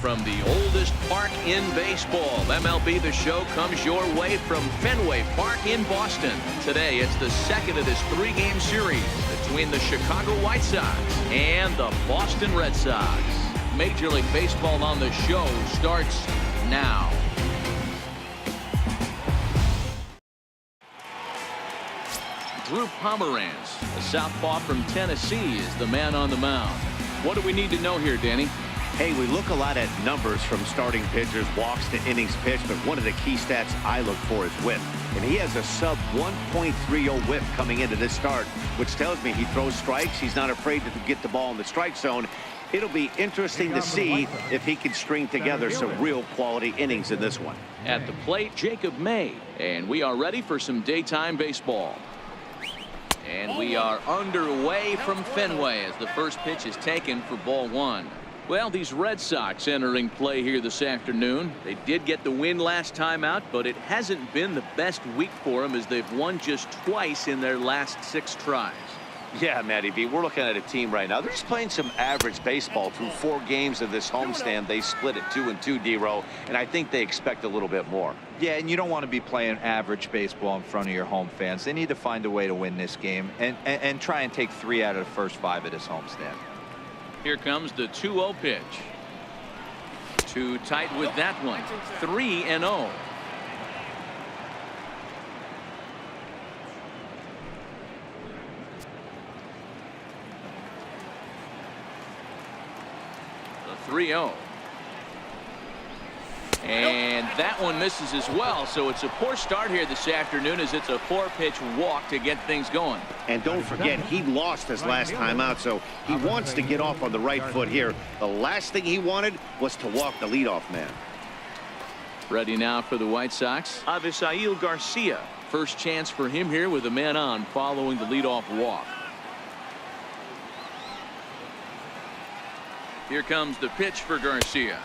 from the oldest park in baseball. MLB The Show comes your way from Fenway Park in Boston. Today, it's the second of this three-game series between the Chicago White Sox and the Boston Red Sox. Major League Baseball on the Show starts now. Drew Pomeranz, a southpaw from Tennessee, is the man on the mound. What do we need to know here, Danny? Hey, we look a lot at numbers from starting pitchers, walks to innings pitched, but one of the key stats I look for is whip. And he has a sub 1.30 whip coming into this start, which tells me he throws strikes. He's not afraid to get the ball in the strike zone. It'll be interesting to see if he can string together some real quality innings in this one. At the plate, Jacob May, and we are ready for some daytime baseball. And we are underway from Fenway as the first pitch is taken for ball one. Well, these Red Sox entering play here this afternoon. They did get the win last time out, but it hasn't been the best week for them as they've won just twice in their last 6 tries. Yeah, Matty B, we're looking at a team right now. They're just playing some average baseball through 4 games of this homestand. They split it 2-2, D-Row, and I think they expect a little bit more. Yeah, and you don't want to be playing average baseball in front of your home fans. They need to find a way to win this game and try and take 3 out of the first 5 of this homestand. Here comes the 2-0 pitch. Too tight with that one. 3-0. The 3-0. And that one misses as well, so it's a poor start here this afternoon as it's a 4-pitch walk to get things going. And don't forget, he lost his last time out, so he wants to get off on the right foot here. The last thing he wanted was to walk the leadoff man. Ready now for the White Sox, Avisail Garcia. First chance for him here with a man on following the leadoff walk. Here comes the pitch for Garcia.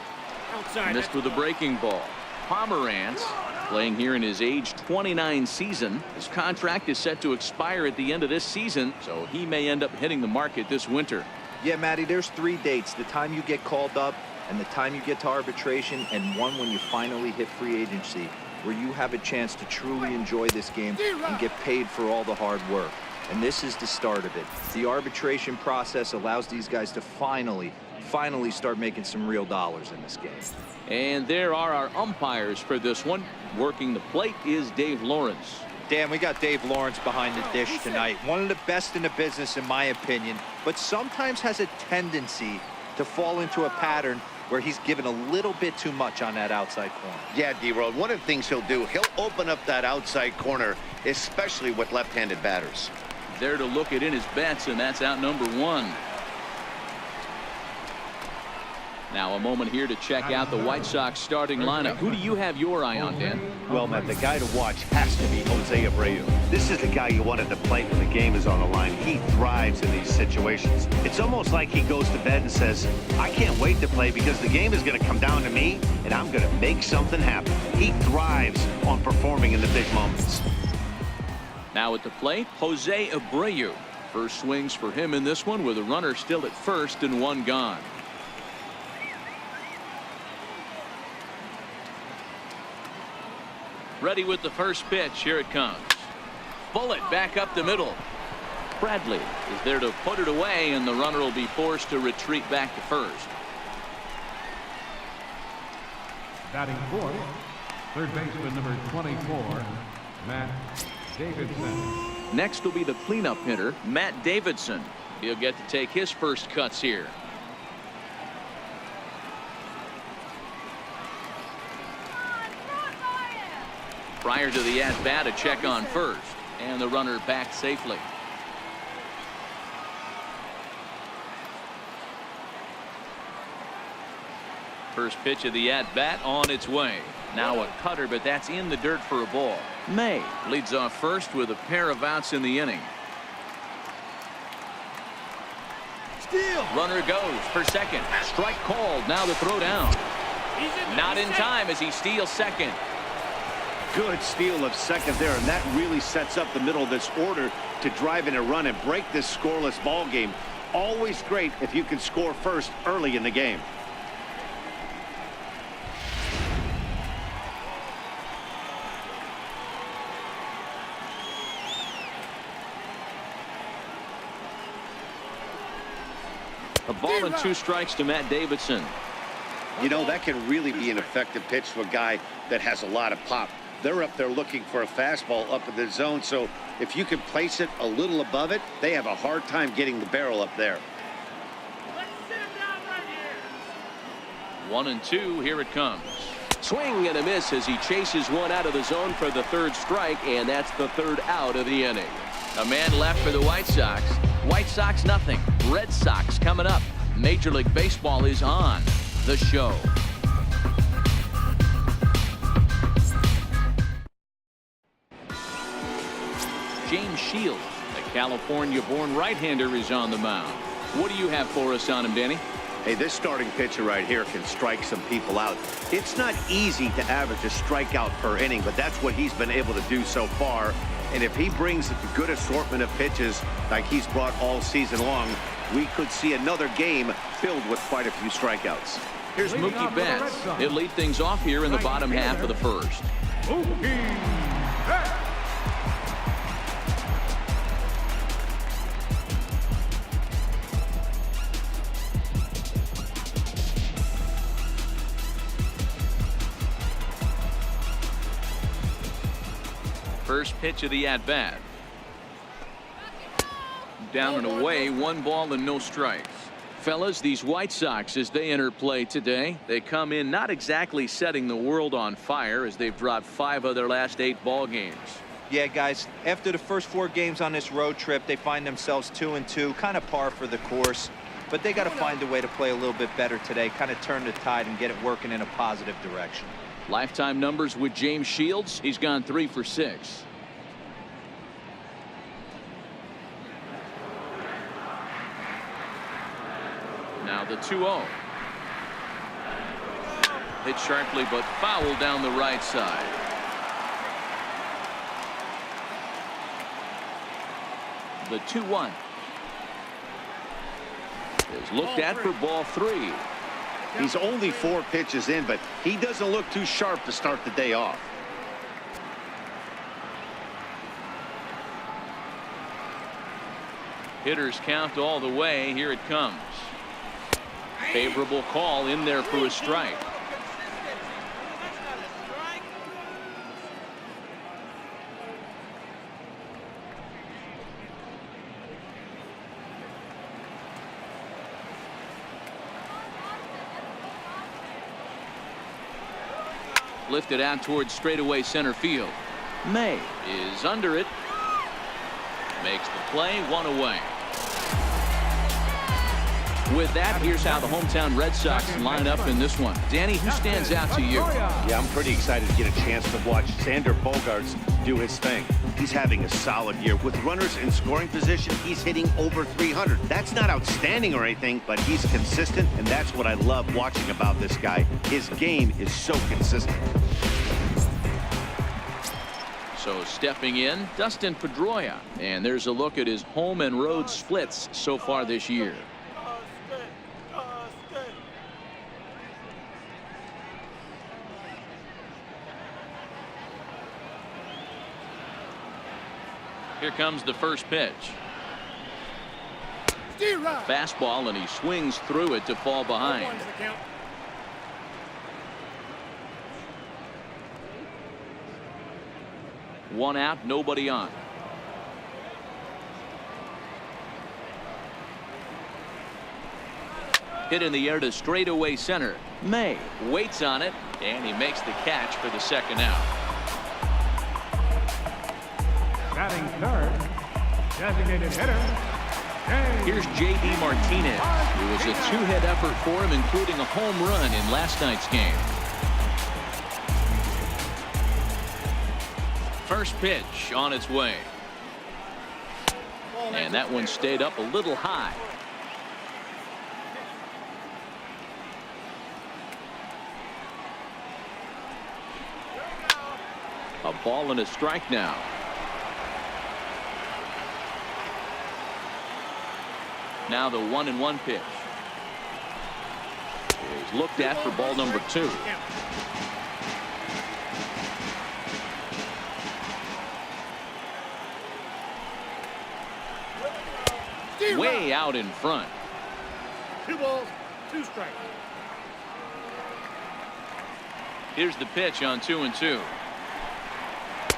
Missed with a breaking ball. Pomeranz playing here in his age 29 season. His contract is set to expire at the end of this season, so he may end up hitting the market this winter. Yeah, Matty, there's 3 dates: the time you get called up, and the time you get to arbitration, and one when you finally hit free agency, where you have a chance to truly enjoy this game and get paid for all the hard work. And this is the start of it. The arbitration process allows these guys to finally start making some real dollars in this game. And there are our umpires for this one. Working the plate is Dave Lawrence. Dan, we got Dave Lawrence behind the dish tonight. One of the best in the business, in my opinion, but sometimes has a tendency to fall into a pattern where he's given a little bit too much on that outside corner. Yeah, D-Road, one of the things he'll do, he'll open up that outside corner, especially with left-handed batters. There to look it in his bets, and that's out number 1. Now a moment here to check out the White Sox starting lineup. Who do you have your eye on, Dan? Well, Matt, the guy to watch has to be Jose Abreu. This is the guy you want at the plate when the game is on the line. He thrives in these situations. It's almost like he goes to bed and says, I can't wait to play because the game is going to come down to me and I'm going to make something happen. He thrives on performing in the big moments. Now at the plate, Jose Abreu. First swings for him in this one with a runner still at first and 1 gone. Ready with the first pitch. Here it comes. Bullet back up the middle. Bradley is there to put it away, and the runner will be forced to retreat back to first. Batting fourth, third baseman number 24, Matt Davidson. Next will be the cleanup hitter, Matt Davidson. He'll get to take his first cuts here. Prior to the at-bat, a check on first, and the runner back safely. First pitch of the at-bat on its way. Now a cutter, but that's in the dirt for a ball. May leads off first with a pair of outs in the inning. Steal. Runner goes for second. Strike called. Now the throw down. Not in time as he steals second. Good steal of second there, and that really sets up the middle of this order to drive in a run and break this scoreless ball game. Always great if you can score first early in the game. A ball and 2 strikes to Matt Davidson. You know, that can really be an effective pitch to a guy that has a lot of pop. They're up there looking for a fastball up in the zone, so if you can place it a little above it, they have a hard time getting the barrel up there. 1-2, here it comes. Swing and a miss as he chases one out of the zone for the 3rd strike, and that's the 3rd out of the inning. A man left for the White Sox. White Sox nothing. Red Sox coming up. Major League Baseball is on the show. James Shields, a California-born right-hander, is on the mound. What do you have for us on him, Danny? Hey, this starting pitcher right here can strike some people out. It's not easy to average a strikeout per inning, but that's what he's been able to do so far. And if he brings a good assortment of pitches like he's brought all season long, we could see another game filled with quite a few strikeouts. Here's Mookie Betts. He'll lead things off here in the bottom half of the 1st. Mookie Betts. First pitch of the at-bat. Down and away, 1 ball and no strikes. Fellas, these White Sox, as they enter play today, they come in not exactly setting the world on fire, as they've dropped 5 of their last 8 ball games. Yeah, guys, after the first 4 games on this road trip, they find themselves 2-2, kind of par for the course. But they got to find a way to play a little bit better today, kind of turn the tide and get it working in a positive direction. Lifetime numbers with James Shields. He's gone 3 for 6. Now the 2-0. Hit sharply but foul down the right side. The 2-1 is looked at for ball 3. He's only 4 pitches in, but he doesn't look too sharp to start the day off. Hitters count all the way. Here it comes. Favorable call in there for a strike. Lifted out towards straightaway center field. May is under it. Makes the play, 1 away. With that, here's how the hometown Red Sox line up in this one. Danny, who stands out to you? Yeah, I'm pretty excited to get a chance to watch Xander Bogaerts do his thing. He's having a solid year. With runners in scoring position, he's hitting over 300. That's not outstanding or anything, but he's consistent, and that's what I love watching about this guy. His game is so consistent. So stepping in, Dustin Pedroia. And there's a look at his home and road splits so far this year. Here comes the first pitch. Fastball, and he swings through it to fall behind. 1 out, nobody on. Hit in the air to straightaway center. May waits on it, and he makes the catch for the 2nd out. Batting 3rd, designated hitter. Here's J.D. Martinez. It was a 2-hit effort for him, including a home run in last night's game. First pitch on its way. And that one stayed up a little high. A ball and a strike now. Now the 1-1 pitch is looked at for ball number 2. Way out in front. 2 balls, 2 strikes. Here's the pitch on 2-2.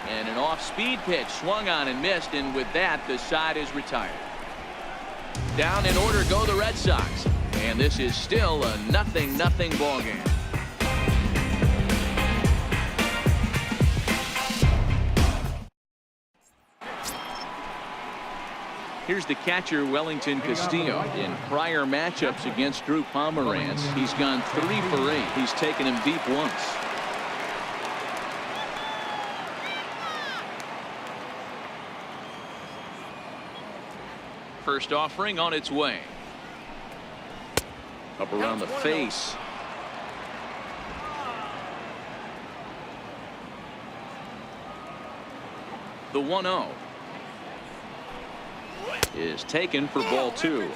And an off-speed pitch swung on and missed, and with that the side is retired. Down in order go the Red Sox, and this is still a 0-0 ball game. Here's the catcher, Wellington Castillo. In prior matchups against Drew Pomeranz, he's gone 3 for 8. He's taken him deep once. First offering on its way. Up around the face. The 1-0 is taken for ball 2.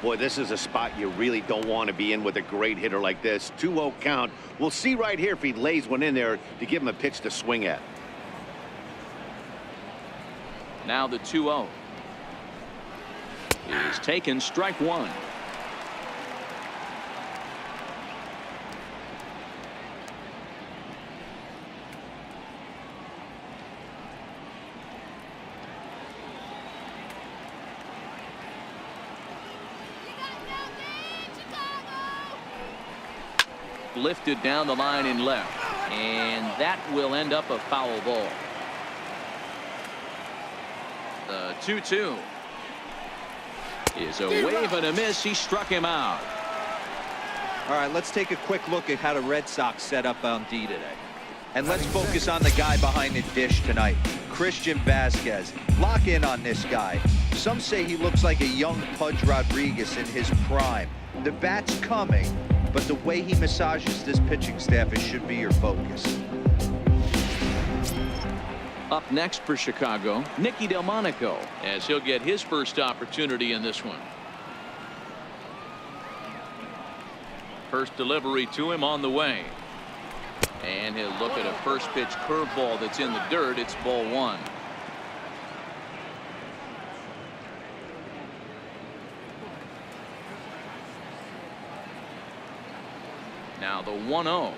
Boy, this is a spot you really don't want to be in with a great hitter like this. 2-0 count. We'll see right here if he lays one in there to give him a pitch to swing at. Now the 2-0 is taken, strike 1. Lifted down the line in left, and that will end up a foul ball. The 2-2 is a wave and a miss. He struck him out. All right, let's take a quick look at how the Red Sox set up on D today. And let's focus on the guy behind the dish tonight, Christian Vasquez. Lock in on this guy. Some say he looks like a young Pudge Rodriguez in his prime. The bat's coming, but the way he massages this pitching staff, it should be your focus. Up next for Chicago, Nicky Delmonico, as he'll get his first opportunity in this one. First delivery to him on the way. And he'll look at a first pitch curveball that's in the dirt. It's ball 1. Now the 1-0.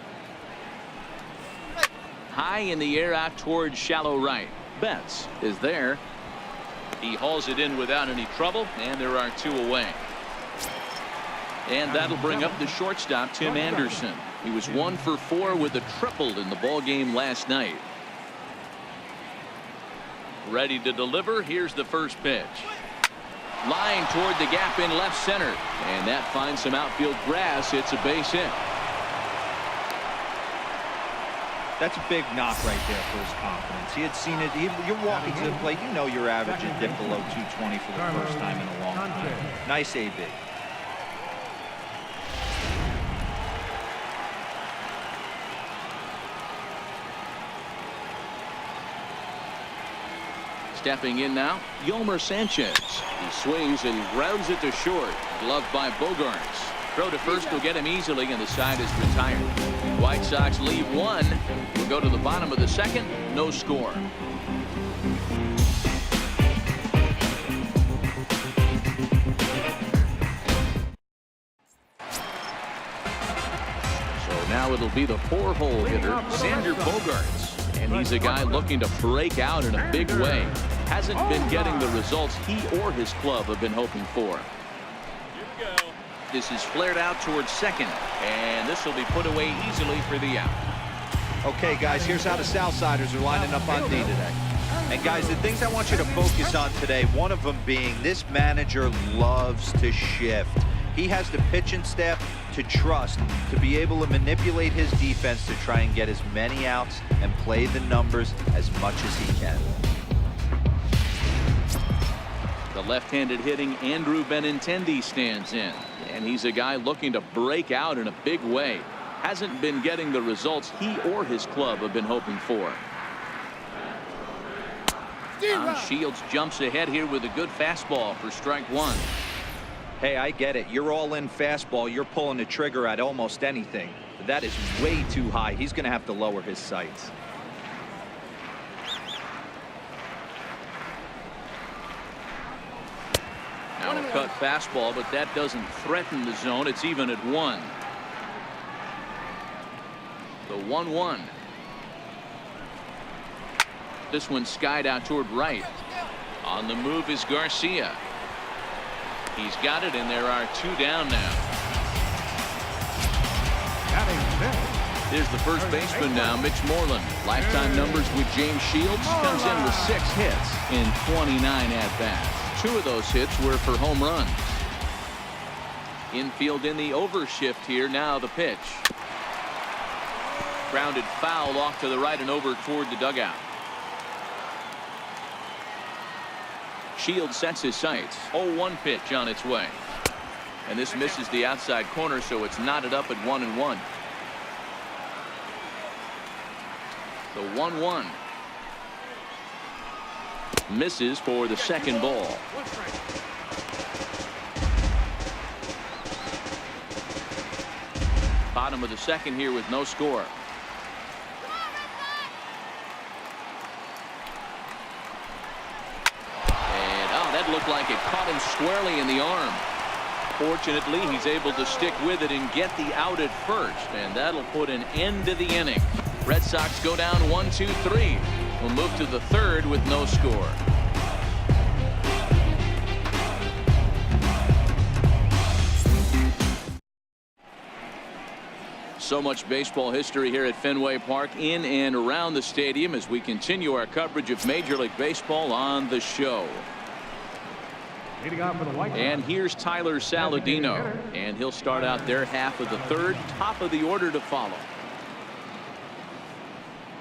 High in the air out towards shallow right. Betts is there. He hauls it in without any trouble, and there are 2 away. And that'll bring up the shortstop, Tim Anderson. He was 1 for 4 with a triple in the ball game last night. Ready to deliver. Here's the first pitch. Line toward the gap in left center, and that finds some outfield grass. It's a base hit. That's a big knock right there for his confidence. He had seen it. You're walking to the plate. You know you're averaging dip below 220 for the first time in a long time. Nice AB. Stepping in now, Yolmer Sanchez. He swings and grounds it to short. Gloved by Bogarts. Throw to first will get him easily, and the side is retired. White Sox leave 1. We'll go to the bottom of the second. No score. So now it'll be the 4-hole hitter, Xander Bogarts. And he's a guy looking to break out in a big way. Hasn't been getting the results he or his club have been hoping for. This is flared out towards second, and this will be put away easily for the out. Okay, guys, here's how the Southsiders are lining up on D today. And, guys, the things I want you to focus on today, one of them being this manager loves to shift. He has the pitching staff to trust to be able to manipulate his defense to try and get as many outs and play the numbers as much as he can. The left-handed hitting Andrew Benintendi stands in, and he's a guy looking to break out in a big way. Hasn't been getting the results he or his club have been hoping for. Shields jumps ahead here with a good fastball for strike 1. Hey, I get it. You're all in fastball. You're pulling the trigger at almost anything. But that is way too high. He's going to have to lower his sights. Now a cut fastball, but that doesn't threaten the zone. It's even at 1. The 1-1. This one skied out toward right. On the move is Garcia. He's got it, and there are 2 down now. Here's the first baseman now, Mitch Moreland. Lifetime numbers with James Shields. Comes in with 6 hits in 29 at-bats. 2 of those hits were for home runs. Infield in the overshift here. Now the pitch. Grounded foul off to the right and over toward the dugout. Shields sets his sights. 0-1 pitch on its way. And this misses the outside corner, so it's knotted up at 1-1. The 1-1. Misses for the second ball. Bottom of the second here with no score. Looked like it caught him squarely in the arm. Fortunately, he's able to stick with it and get the out at first, and that'll put an end to the inning. Red Sox go down 1-2-3. We'll move to the third with no score. So much baseball history here at Fenway Park, in and around the stadium, as we continue our coverage of Major League Baseball on the show. And here's Tyler Saladino, and he'll start out their half of the third. Top of the order to follow.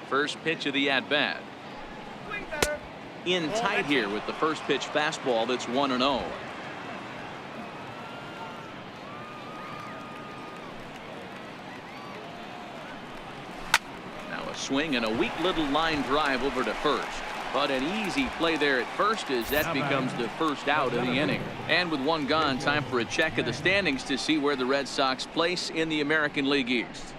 First pitch of the at-bat. In tight here with the first pitch fastball that's 1-0. Now a swing and a weak little line drive over to first. But an easy play there at first, as that becomes the first out of the inning. And with 1 gone, time for a check of the standings to see where the Red Sox place in the American League East.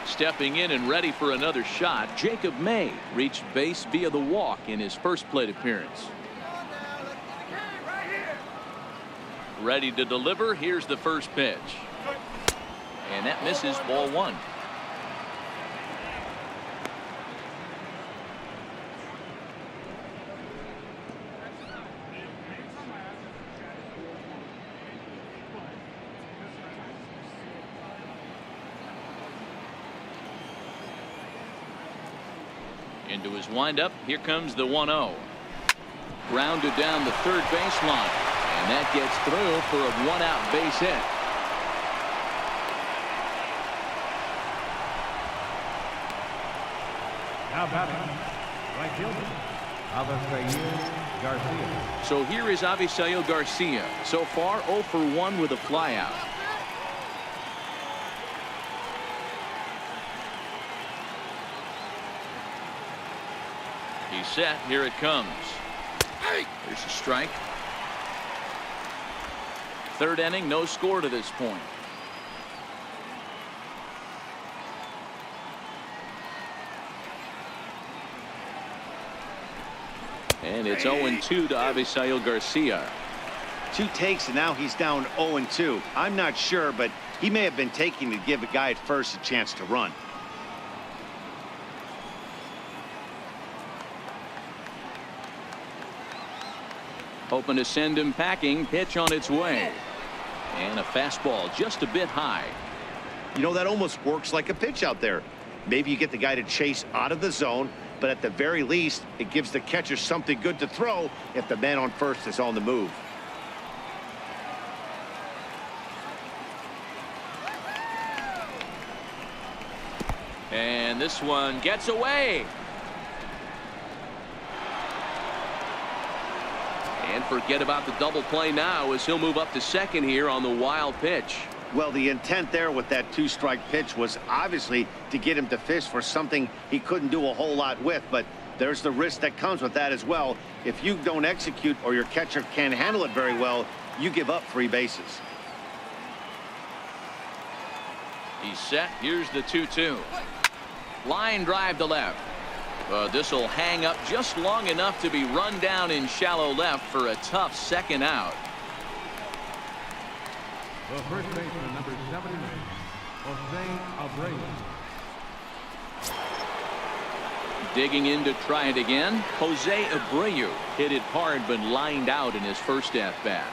Stepping in and ready for another shot, Jacob May reached base via the walk in his first plate appearance. Ready to deliver. Here's the first pitch. And that misses, ball 1. Into his windup. Here comes the 1-0. Grounded down the third baseline. And that gets through for a 1-out base hit. Now batting, right fielder, Avisail Garcia. So here is Avisail Garcia. So far 0 for 1 with a flyout. He's set. Here it comes. There's a strike. Third inning, no score to this point. And it's 0-2 to Avisail Garcia. 2 takes, and now he's down 0-2. I'm not sure, but he may have been taking to give a guy at first a chance to run. Hoping to send him packing. Pitch on its way. And a fastball just a bit high. You know, that almost works like a pitch out there. Maybe you get the guy to chase out of the zone, but at the very least, it gives the catcher something good to throw if the man on first is on the move. And this one gets away. And forget about the double play now, as he'll move up to second here on the wild pitch. Well, the intent there with that 2-strike pitch was obviously to get him to fish for something he couldn't do a whole lot with, but there's the risk that comes with that as well. If you don't execute or your catcher can't handle it very well, you give up 3 bases. He's set. Here's the 2-2. Line drive to left. This will hang up just long enough to be run down in shallow left for a tough second out. The first baseman, number 79, Jose Abreu. Digging in to try it again. Jose Abreu hit it hard but lined out in his first at bat.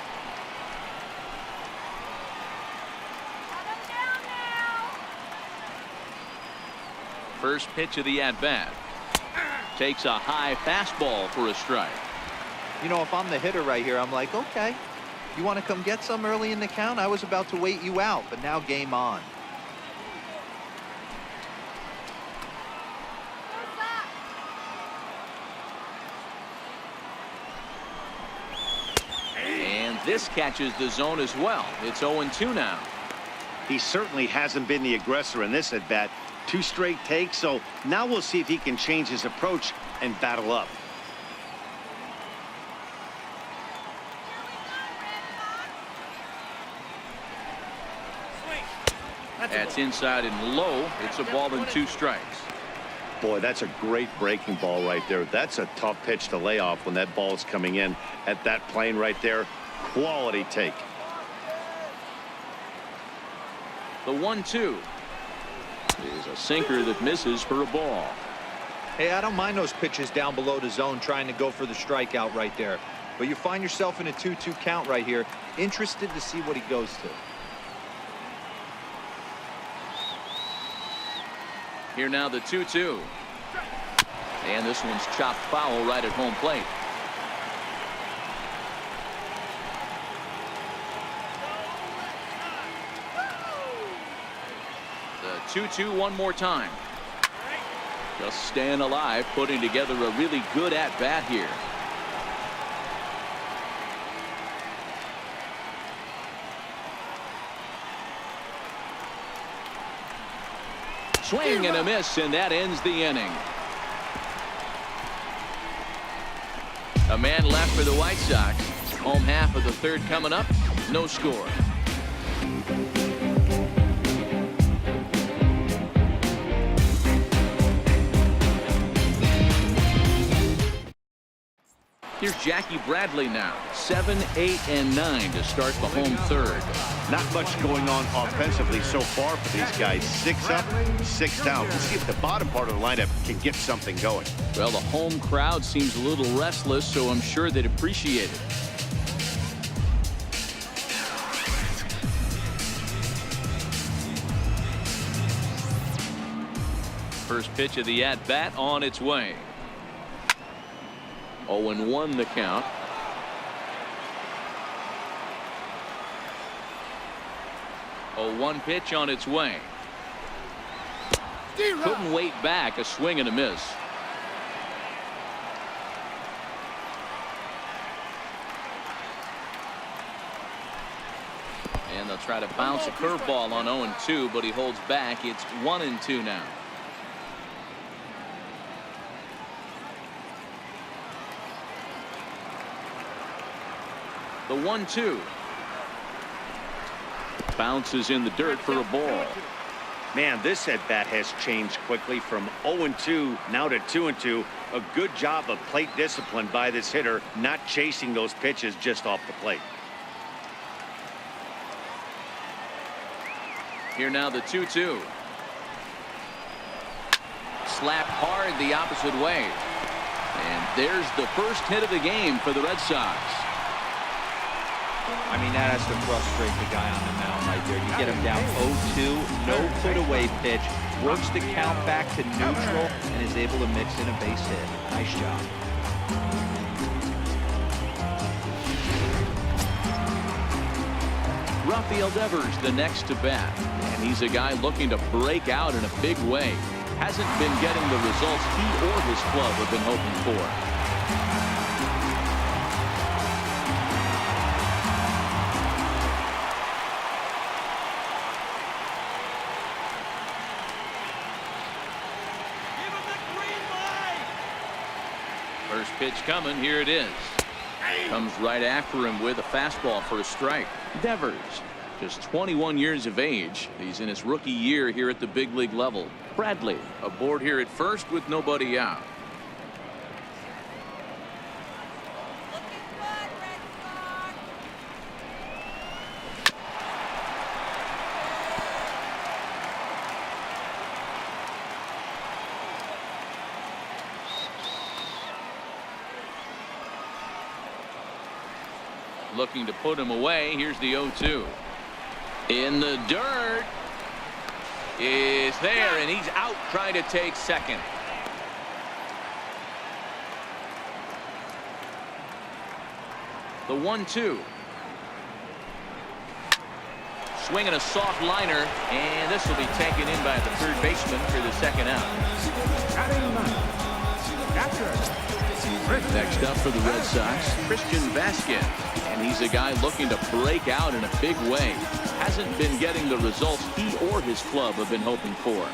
First pitch of the at bat. Takes a high fastball for a strike. You know, if I'm the hitter right here, I'm like, okay, you want to come get some early in the count? I was about to wait you out, but now game on. And this catches the zone as well. It's 0-2 now. He certainly hasn't been the aggressor in this at bat. 2 straight takes, so now we'll see if he can change his approach and battle up. That's inside and low. It's a ball and 2 strikes. Boy, that's a great breaking ball right there. That's a tough pitch to lay off when that ball is coming in at that plane right there. Quality take. The 1-2 is a sinker that misses for a ball. Hey, I don't mind those pitches down below the zone trying to go for the strikeout right there. But you find yourself in a 2-2 count right here. Interested to see what he goes to. Here now the 2-2. And this one's chopped foul right at home plate. The 2-2 one more time. Just staying alive, putting together a really good at-bat here. Swing and a miss, and that ends the inning. A man left for the White Sox. Home half of the third coming up. No score. Here's Jackie Bradley now. 7, 8, and 9 to start the home third. Not much going on offensively so far for these guys. 6 up, 6 down. We'll see if the bottom part of the lineup can get something going. Well, the home crowd seems a little restless, so I'm sure they'd appreciate it. First pitch of the at-bat on its way. 0-1 the count. A 1 pitch on its way. Couldn't wait back. A swing and a miss. And they'll try to bounce a curveball on 0-2, but he holds back. It's 1-2 now. The 1-2 bounces in the dirt for a ball. Man, this at bat has changed quickly from 0-2 now to 2-2. A good job of plate discipline by this hitter, not chasing those pitches just off the plate. Here now the 2-2. Slapped hard the opposite way. And there's the first hit of the game for the Red Sox. I mean, that has to frustrate the guy on the mound right there. You get him down 0-2, no put away pitch, works the count back to neutral, and is able to mix in a base hit. Nice job. Rafael Devers the next to bat, and he's a guy looking to break out in a big way. Hasn't been getting the results he or his club have been hoping for. First pitch coming. Here it is. Comes right after him with a fastball for a strike. Devers, just 21 years of age. He's in his rookie year here at the big league level. Bradley aboard here at first with nobody out. looking to put him away. Here's the 0-2. In the dirt. Is there, and he's out trying to take second. The 1-2. Swinging a soft liner, and this will be taken in by the third baseman for the second out. Batting ninth, catcher, Next up for the Red Sox, Christian Vasquez, and he's a guy looking to break out in a big way. Hasn't been getting the results he or his club have been hoping for.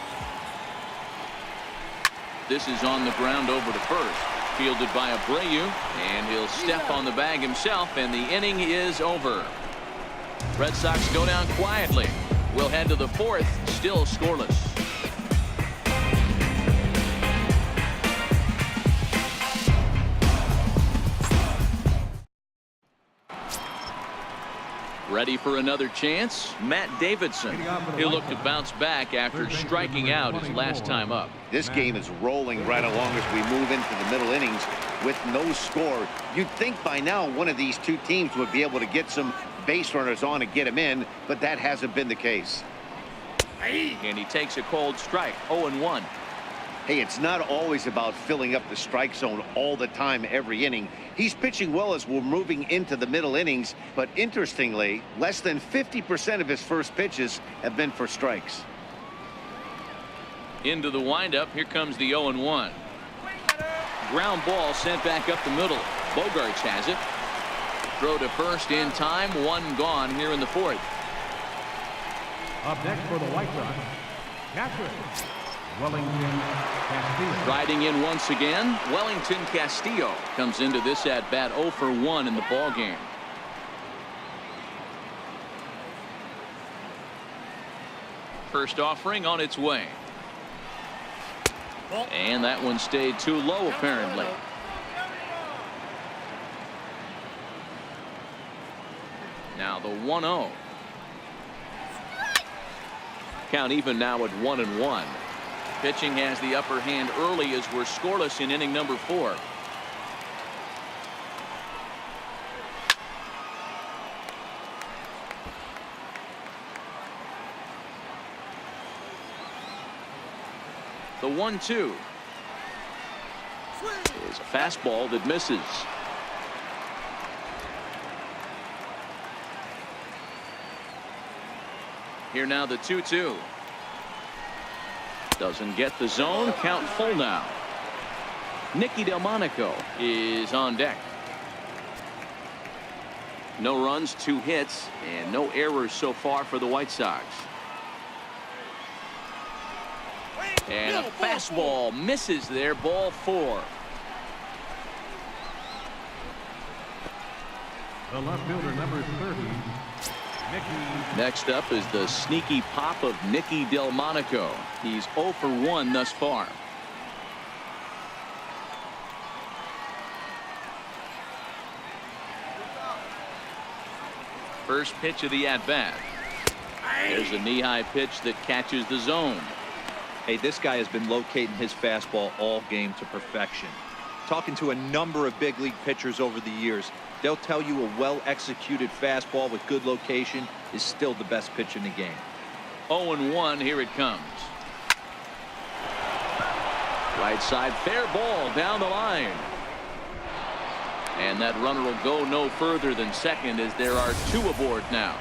This is on the ground over to first, fielded by Abreu, and he'll step on the bag himself, and the inning is over. Red Sox go down quietly. We'll head to the fourth, still scoreless. Ready for another chance? Matt Davidson. He'll look to bounce back after striking out his last time up. This game is rolling right along as we move into the middle innings with no score. You'd think by now one of these two teams would be able to get some base runners on and get him in, but that hasn't been the case. And he takes a cold strike. 0-1. Hey, it's not always about filling up the strike zone all the time every inning. He's pitching well as we're moving into the middle innings, but interestingly, less than 50% of his first pitches have been for strikes. Into the windup. Here comes the 0-1. Ground ball sent back up the middle. Bogarts has it. Throw to first in time. One gone here in the fourth. up next for the White Sox, catcher, Wellington Castillo. Riding in once again, Wellington Castillo comes into this at bat 0 for 1 in the ball game. First offering on its way. And that one stayed too low apparently. Now the 1-0. Count even now at 1-1. Pitching has the upper hand early as we're scoreless in inning number 4. The 1-2 is a fastball that misses. Here now the 2-2. Doesn't get the zone. Count full now. Nicky Delmonico is on deck. No runs, 2 hits, and no errors so far for the White Sox. And a fastball misses there. Ball 4. The left fielder, number 30, Nicky. Next up is the sneaky pop of Nicky Delmonico. He's 0 for 1 thus far. First pitch of the at-bat. There's a knee-high pitch that catches the zone. Hey, this guy has been locating his fastball all game to perfection. Talking to a number of big league pitchers over the years, they'll tell you a well-executed fastball with good location is still the best pitch in the game. 0-1, here it comes. Right side, fair ball down the line. And that runner will go no further than second as there are 2 aboard now.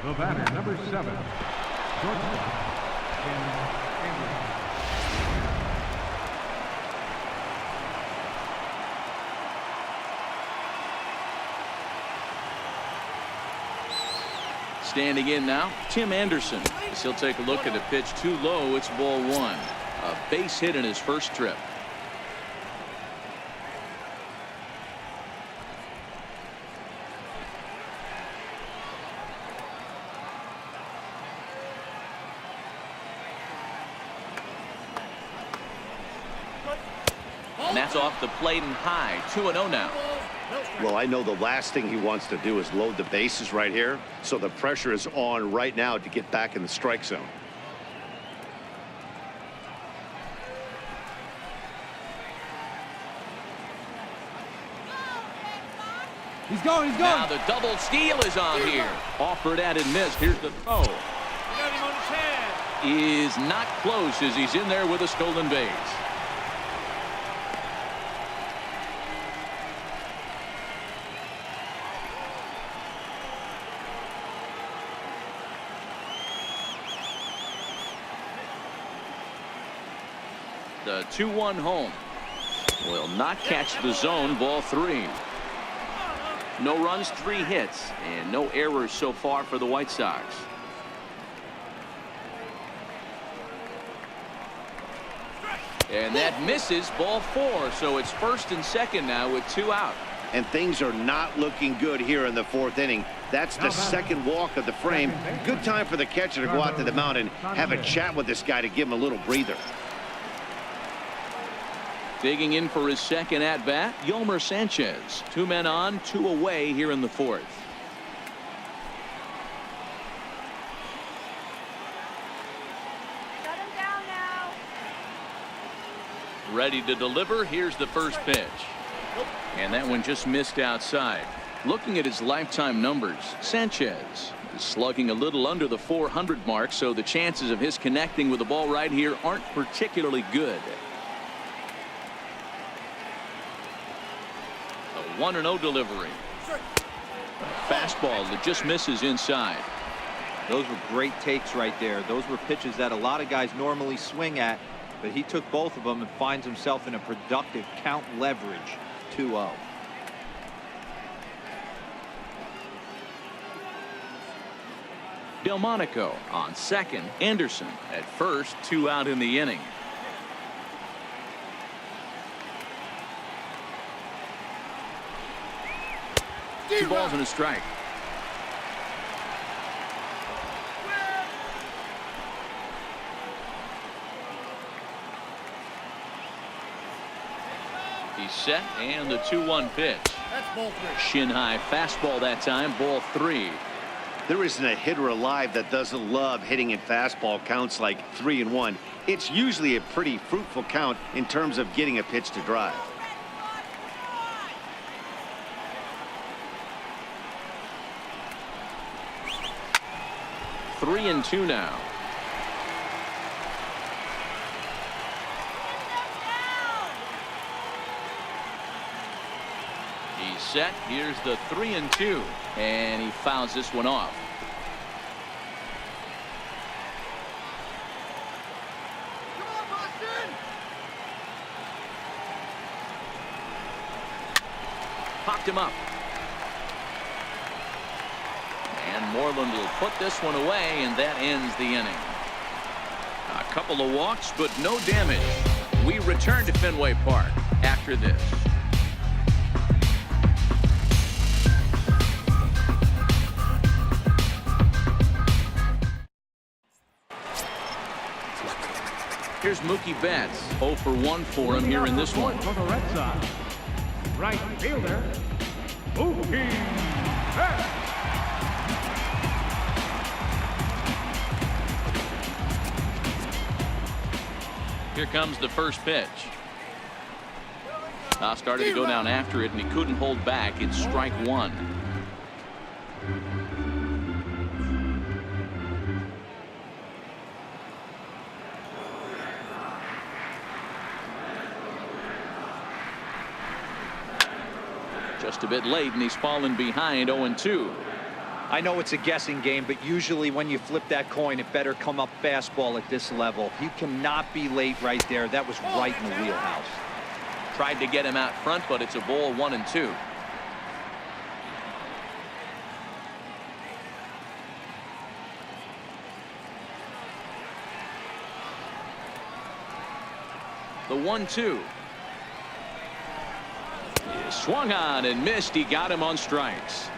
The batter, number 7, shortstop, Standing in now, Tim Anderson. As he'll take a look at a pitch too low. It's ball 1. A base hit in his first trip. And that's off the plate and high. 2-0 now. Well, I know the last thing he wants to do is load the bases right here, so the pressure is on right now to get back in the strike zone. He's going, he's Now going. the double steal is on here. Offered at and missed. Here's the throw. Got him on his head. Is not close as he's in there with a stolen base. The 2-1 home will not catch the zone. Ball 3. No runs, 3 hits, and no errors so far for the White Sox. And that misses. Ball 4. So it's 1st and 2nd now with 2 out. And things are not looking good here in the 4th inning. That's the 2nd walk of the frame. Good time for the catcher to go out to the mound and have a chat with this guy to give him a little breather. Digging in for his 2nd at bat, Yolmer Sanchez. 2 men on, 2 away here in the 4th. Shut him down now. Ready to deliver. Here's the first pitch. And that one just missed outside. Looking at his lifetime numbers, Sanchez is slugging a little under the 400 mark, so the chances of his connecting with the ball right here aren't particularly good. 1-0 delivery. Fastball that just misses inside. Those were great takes right there. Those were pitches that a lot of guys normally swing at, but he took both of them and finds himself in a productive count leverage 2-0. Delmonico on second. Anderson at first. 2 out in the inning. Two balls and a strike. He's set, and the 2-1 pitch. That's ball 3. Shin high fastball that time. Ball 3. There isn't a hitter alive that doesn't love hitting in fastball counts like 3-1. It's usually a pretty fruitful count in terms of getting a pitch to drive. 3-2 now. He's set. Here's the 3-2, and he fouls this one off. Come on, Boston. Popped him up. And Moreland will put this one away, and that ends the inning. A couple of walks, but no damage. We return to Fenway Park after this. Here's Mookie Betts. 0 for 1 for him here in this one. For the Red Sox, right fielder, Mookie Betts. Here comes the first pitch. Started to go down after it, and he couldn't hold back. It's strike 1. Just a bit late, and he's fallen behind. 0-2. I know it's a guessing game, but usually when you flip that coin, it better come up fastball at this level. You cannot be late right there. That was right in the wheelhouse. Tried to get him out front, but it's a ball. 1-2. The 1-2. Swung on and missed. He got him on strikes.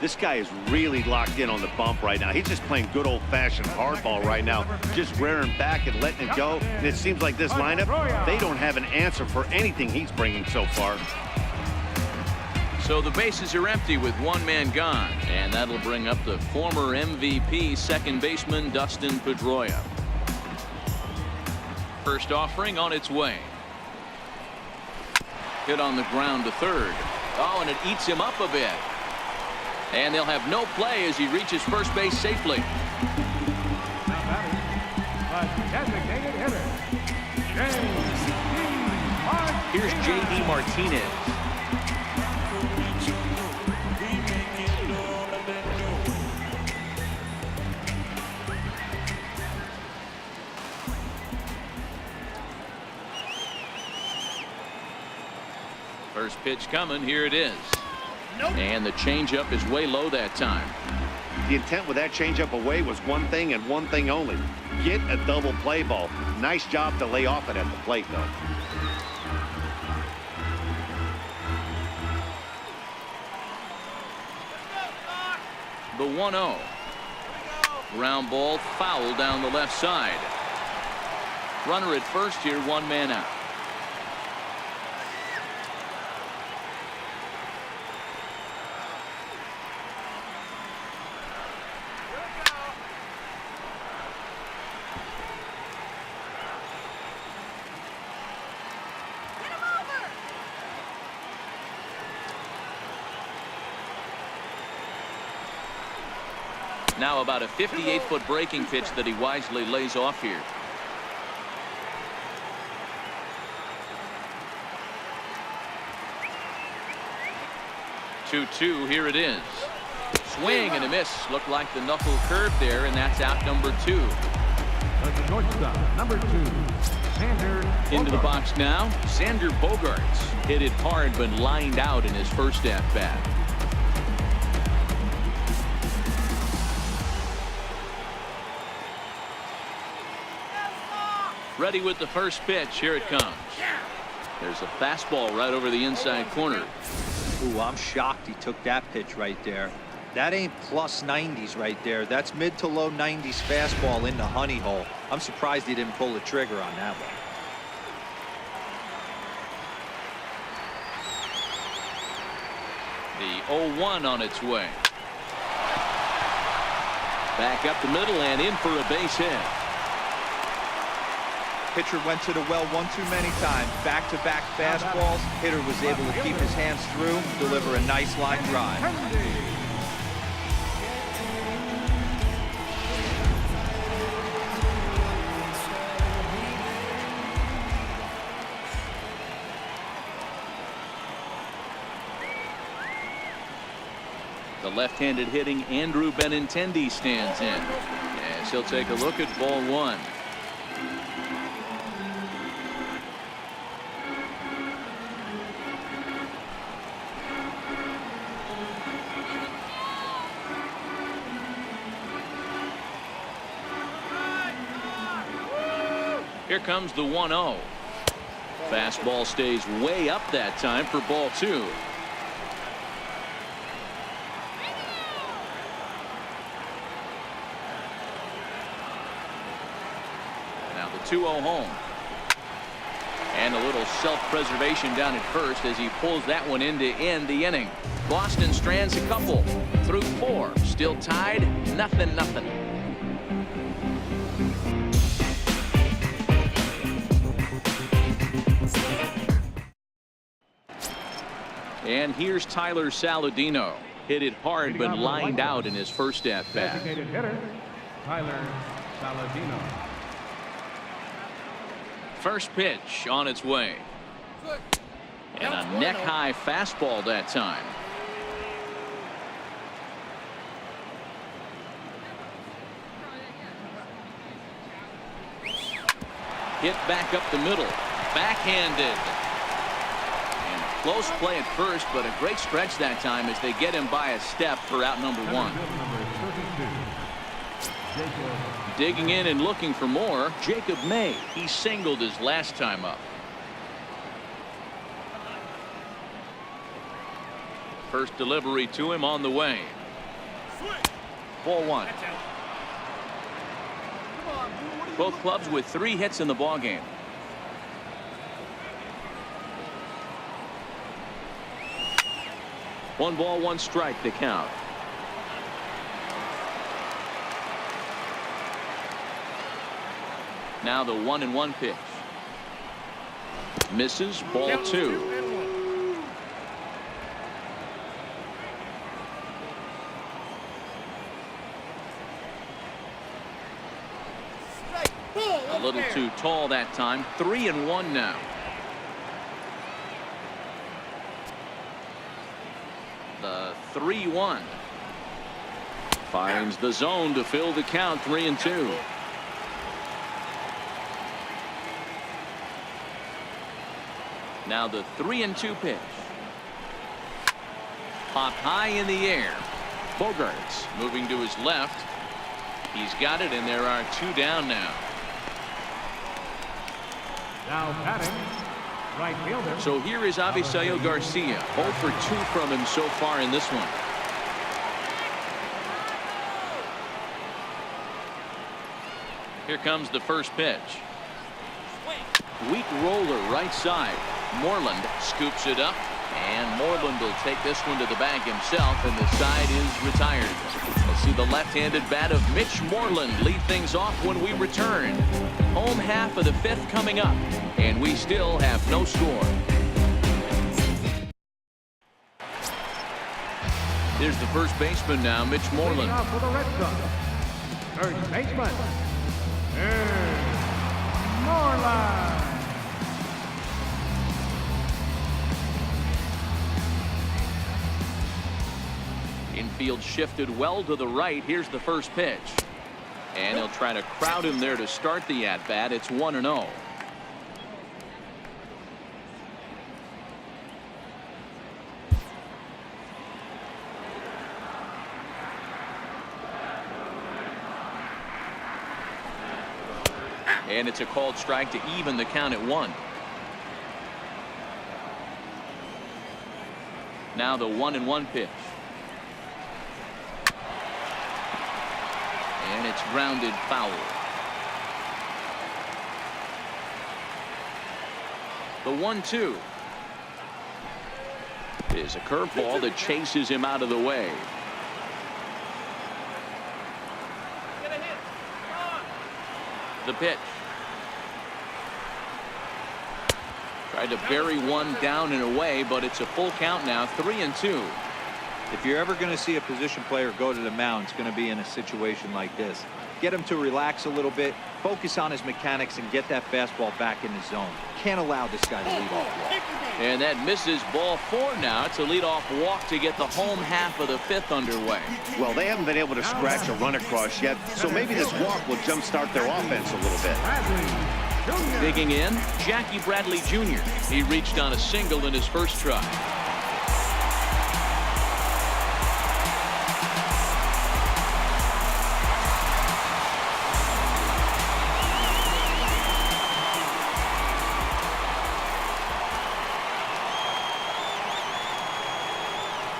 This guy is really locked in on the bump right now. He's just playing good old-fashioned hardball right now, just rearing back and letting it go. And it seems like this lineup, they don't have an answer for anything he's bringing so far. So the bases are empty with 1 man gone, and that'll bring up the former MVP second baseman Dustin Pedroia. First offering on its way. Hit on the ground to third. Oh, and it eats him up a bit. And they'll have no play as he reaches first base safely. Now batting, a designated hitter, Here's J.D. Martinez. First pitch coming. Here it is. And the changeup is way low that time. The intent with that changeup away was one thing and one thing only. Get a double play ball. Nice job to lay off it at the plate, though. The 1-0. Ground ball foul down the left side. Runner at first here, one man out. Now about a 58-foot breaking pitch that he wisely lays off here. Two-two. Here it is. Swing and a miss. Looked like the knuckle curve there, and that's out number 2. The shortstop, number 2, Xander. Into the box now. Xander Bogaerts hit it hard but lined out in his first at bat. Ready with the first pitch. Here it comes. There's a fastball right over the inside corner. Ooh, I'm shocked he took that pitch right there. That ain't plus 90s right there. That's mid to low 90s fastball in the honey hole. I'm surprised he didn't pull the trigger on that one. The 0-1 on its way. Back up the middle and in for a base hit. Pitcher went to the well one too many times. Back-to-back fastballs. Hitter was able to keep his hands through, deliver a nice line drive. The left-handed hitting Andrew Benintendi stands in. As he'll take a look at ball 1. Here comes the 1-0. Fastball stays way up that time for ball 2. Now the 2-0 home. And a little self-preservation down at first as he pulls that one in to end the inning. Boston strands a couple through 4. Still tied, nothing. And here's Tyler Saladino. Hit it hard but lined out in his first at bat. Designated hitter, Tyler Saladino. First pitch on its way. And a neck-high fastball that time. Hit back up the middle. Backhanded. Close play at first, but a great stretch that time as they get him by a step for out number 1. Digging in and looking for more, Jacob May. He singled his last time up. First delivery to him on the way. Ball 1. Both clubs with 3 hits in the ballgame. One ball, one strike to count. Now the 1-1 pitch. Misses, ball 2. little too tall that time. 3-1 now. The 3-1. Finds the zone to fill the count. 3-2. Now the 3-2 pitch. Popped high in the air. Bogarts moving to his left. He's got it, and there are 2 down now. Now batting, right fielder. So here is Avisail Garcia. 0 for 2 from him so far in this one. Here comes the first pitch. Weak roller right side. Moreland scoops it up, and Moreland will take this one to the bag himself, and the side is retired. We'll see the left-handed bat of Mitch Moreland lead things off when we return. Home half of the 5th coming up, and we still have no score. Here's the first baseman now, Mitch Moreland. Off for the Red Sox. First baseman, Moreland. Infield shifted well to the right. Here's the first pitch. And he'll try to crowd him there to start the at-bat. It's 1-0. And it's a called strike to even the count at 1. Now the 1-1 pitch. And it's grounded foul. The 1-2 is a curveball that chases him out of the way. The pitch. Tried to bury one down and away, but it's a full count now. 3-2. If you're ever going to see a position player go to the mound, it's going to be in a situation like this. Get him to relax a little bit, focus on his mechanics, and get that fastball back in the zone. Can't allow this guy to lead off walk. And that misses. Ball 4 now. It's a leadoff walk to get the home half of the 5th underway. Well, they haven't been able to scratch a run across yet, so maybe this walk will jumpstart their offense a little bit. Digging in, Jackie Bradley Jr. He reached on a single in his first try.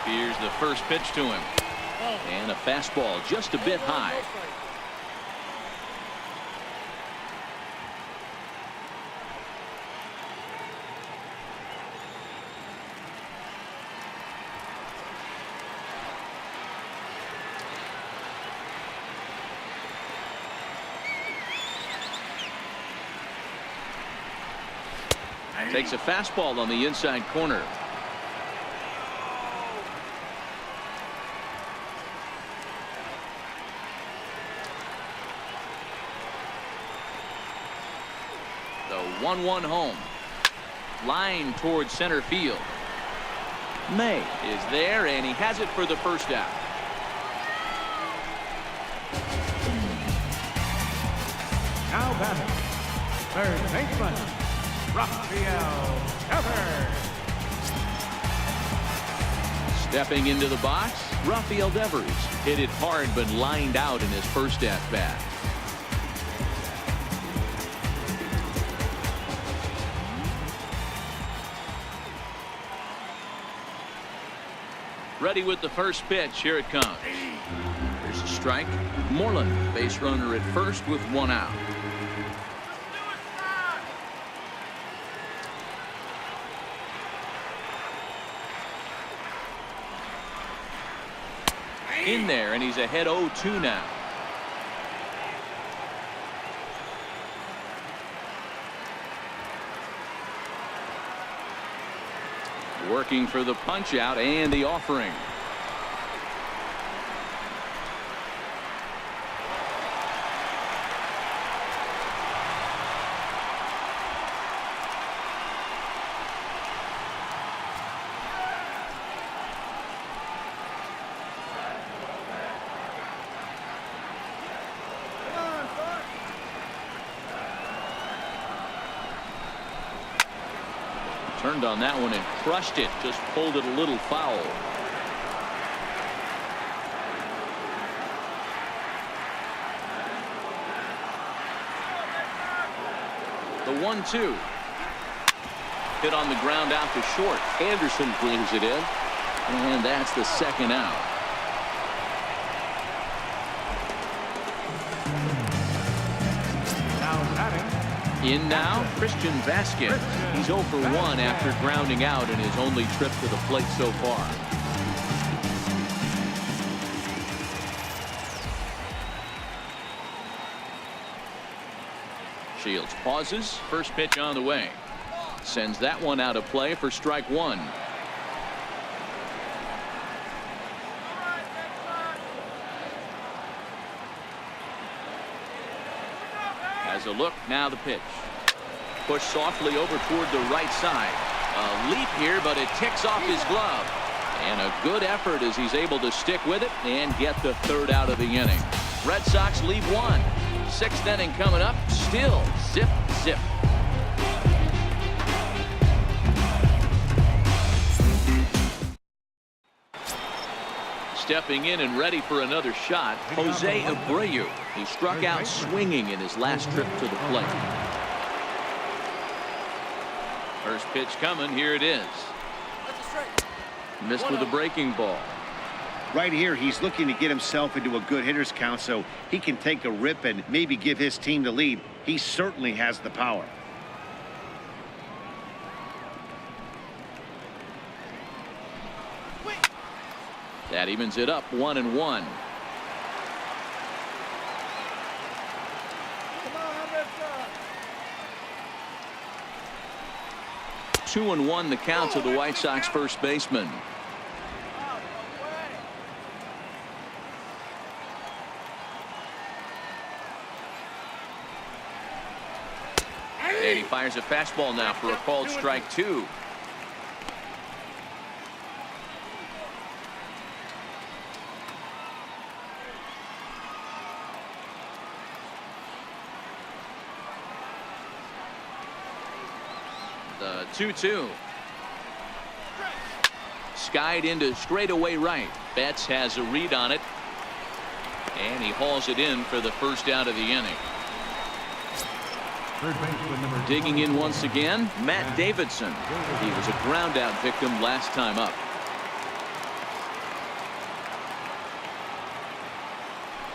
Here's the first pitch to him. And a fastball just a bit high. Takes a fastball on the inside corner. The 1-1 home. Line towards center field. May is there, and he has it for the first out. Now batting, third baseman, Rafael Devers. Stepping into the box, Rafael Devers hit it hard but lined out in his first at-bat. Ready with the first pitch. Here it comes. There's a strike. Moreland, base runner at first with 1 out. In there, and he's ahead 0-2 now. Working for the punch out and the offering. turned on that one and crushed it. Just pulled it a little foul. The 1-2. Hit on the ground out to short. Anderson brings it in. And that's the second out. Now batting. In now, Christian Vasquez. He's 0 for 1 after grounding out in his only trip to the plate so far. Shields pauses. First pitch on the way. Sends that one out of play for strike one. Has a look. Now the pitch. Push softly over toward the right side. A leap here, but it ticks off his glove. And a good effort as he's able to stick with it and get the third out of the inning. Red Sox lead one. Sixth inning coming up. Still zip, zip. Stepping in and ready for another shot, Jose Abreu. He struck out swinging in his last trip to the plate. First pitch coming. Here it is. Missed with a breaking ball. Right here, he's looking to get himself into a good hitter's count so he can take a rip and maybe give his team the lead. He certainly has the power. That evens it up 1-1. 2-1 the count to the White Sox first baseman. And he fires a fastball now for a called strike two. The 2-2. Skied into straightaway right. Betts has a read on it. And he hauls it in for the first out of the inning. Third baseman number Digging in once again, Matt Davidson. He was a ground out victim last time up.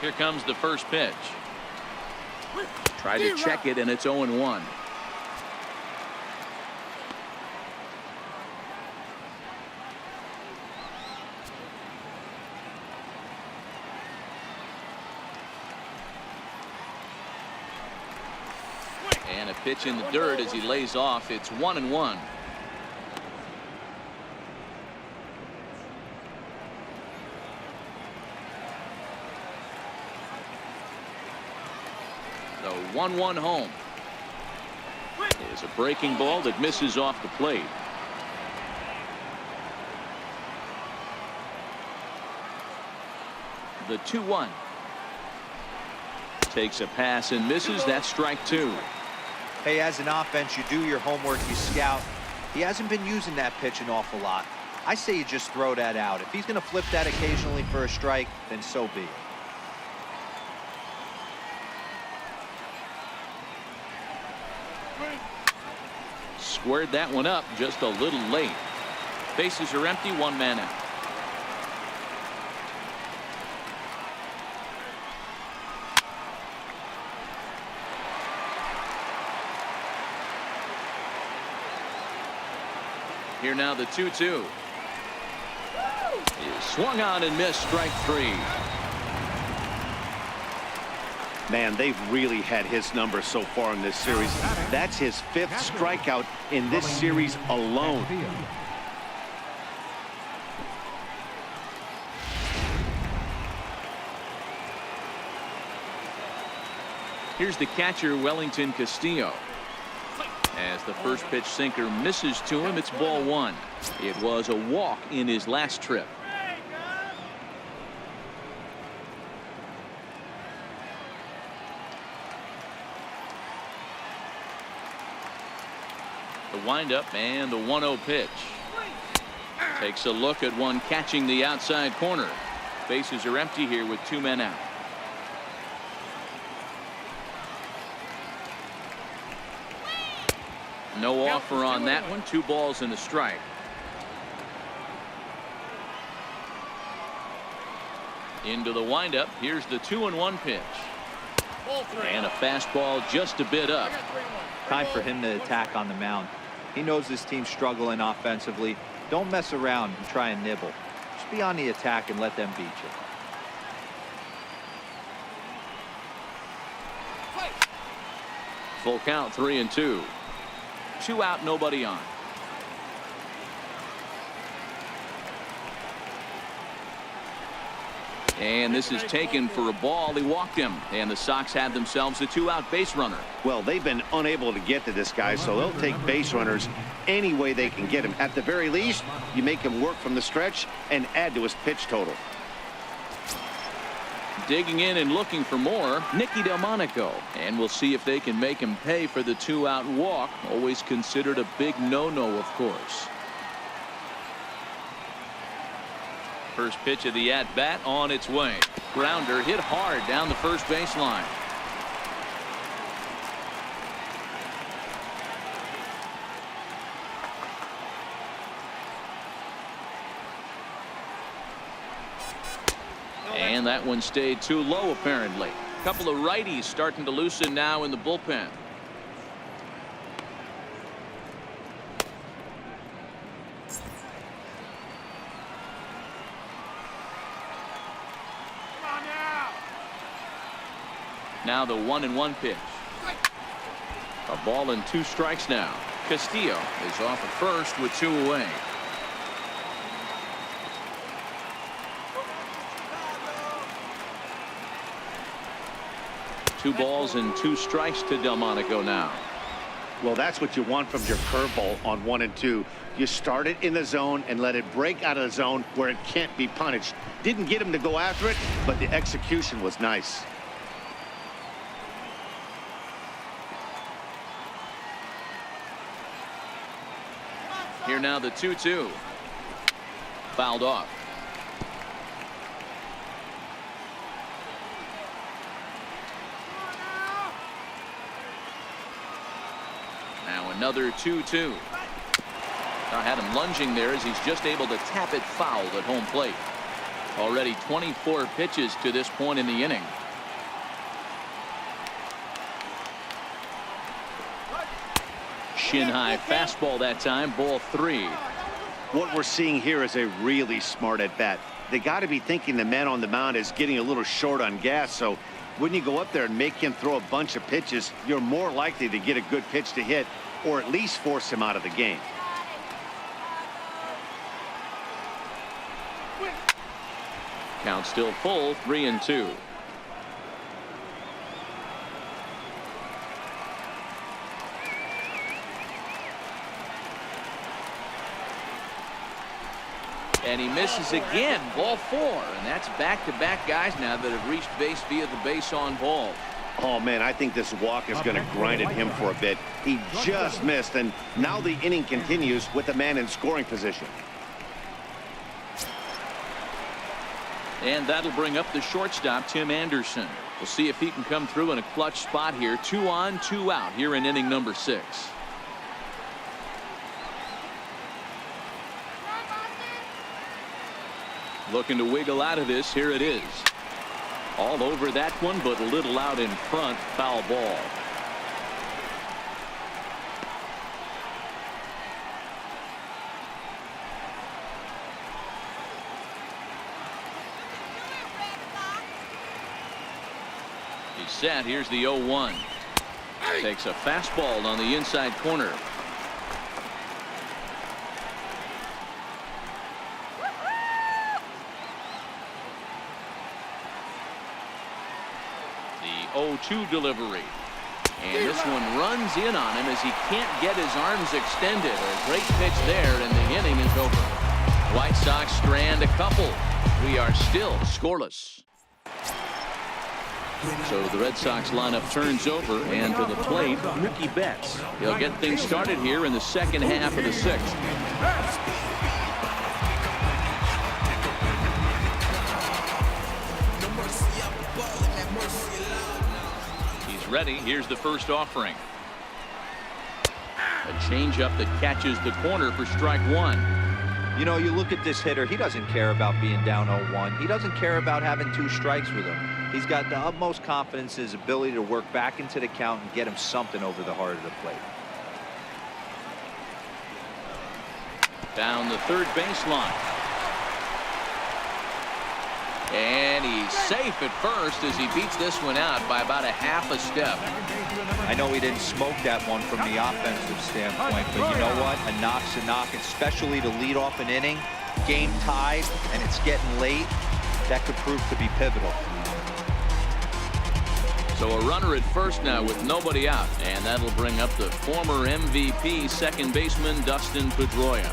Here comes the first pitch. Tried to check it, and it's 0-1. And a pitch in the dirt as he lays off. It's 1-1. The 1-1 home. There's a breaking ball that misses off the plate. The 2-1. Takes a pass and misses. That's strike two. Hey, as an offense, you do your homework, you scout. He hasn't been using that pitch an awful lot. I say you just throw that out. If he's going to flip that occasionally for a strike, then so be it. Squared that one up just a little late. Bases are empty, one man out. Here now the 2-2. Is swung on and missed, strike three. Man, they've really had his number so far in this series. That's his 5th strikeout in this series alone. Here's the catcher, Wellington Castillo. As the first pitch sinker misses to him, it's ball one. It was a walk in his last trip. The The windup and the 1-0 pitch. Takes a look at one catching the outside corner. Bases are empty here with 2 men out. No offer on that one. 2 balls and a strike. Into the windup. Here's the 2-1 pitch. And a fastball just a bit up. Time for him to attack on the mound. He knows his team's struggling offensively. Don't mess around and try and nibble. Just be on the attack and let them beat you. Full count, 3-2. 2 out, nobody on. And this is taken for a ball. He walked him, and the Sox have themselves a 2-out base runner. Well, they've been unable to get to this guy, so they'll take base runners any way they can get him. At the very least, you make him work from the stretch and add to his pitch total. Digging in and looking for more, Nicky Delmonico. And we'll see if they can make him pay for the 2-out walk. Always considered a big no-no, of course. First pitch of the at-bat on its way. Grounder hit hard down the first baseline. And that one stayed too low, apparently. A couple of righties starting to loosen now in the bullpen. Now the 1-1 pitch. A ball and 2 strikes now. Castillo is off at first with 2 away. Two balls and 2 strikes to Delmonico now. Well, that's what you want from your curveball on 1 and 2. You start it in the zone and let it break out of the zone where it can't be punished. Didn't get him to go after it, but the execution was nice. Here now the 2-2. Fouled off. Now another 2-2. I had him lunging there as he's just able to tap it foul at home plate. Already 24 pitches to this point in the inning. Shin high fastball that time, ball 3. What we're seeing here is a really smart at bat. They got to be thinking the man on the mound is getting a little short on gas, so when you go up there and make him throw a bunch of pitches, you're more likely to get a good pitch to hit or at least force him out of the game. Count still full, 3-2. And he misses again, ball 4, and that's back-to-back guys now that have reached base via the base on ball. Oh man, I think this walk is going to grind at him for a bit. He just missed, and now the inning continues with the man in scoring position. And that'll bring up the shortstop, Tim Anderson. We'll see if he can come through in a clutch spot here. 2 on, 2 out here in inning number 6. Looking to wiggle out of this. Here it is. All over that one, but a little out in front. Foul ball. He's set. Here's the 0-1. Takes a fastball on the inside corner. The 0-2 delivery. And this one runs in on him as he can't get his arms extended. A great pitch there, and the inning is over. White Sox strand a couple. We are still scoreless. So the Red Sox lineup turns over, and to the plate, Ricky Betts. He'll get things started here in the second half of the sixth. He's ready. Here's the first offering. A changeup that catches the corner for strike one. You know, you look at this hitter, he doesn't care about being down 0-1. He doesn't care about having 2 strikes with him. He's got the utmost confidence in his ability to work back into the count and get him something over the heart of the plate. Down the third baseline. And he's safe at first as he beats this one out by about a half a step. I know he didn't smoke that one from the offensive standpoint, but you know what? A knock's a knock, especially to lead off an inning, game tied, and it's getting late. That could prove to be pivotal. So a runner at first now with nobody out, and that'll bring up the former MVP second baseman Dustin Pedroia.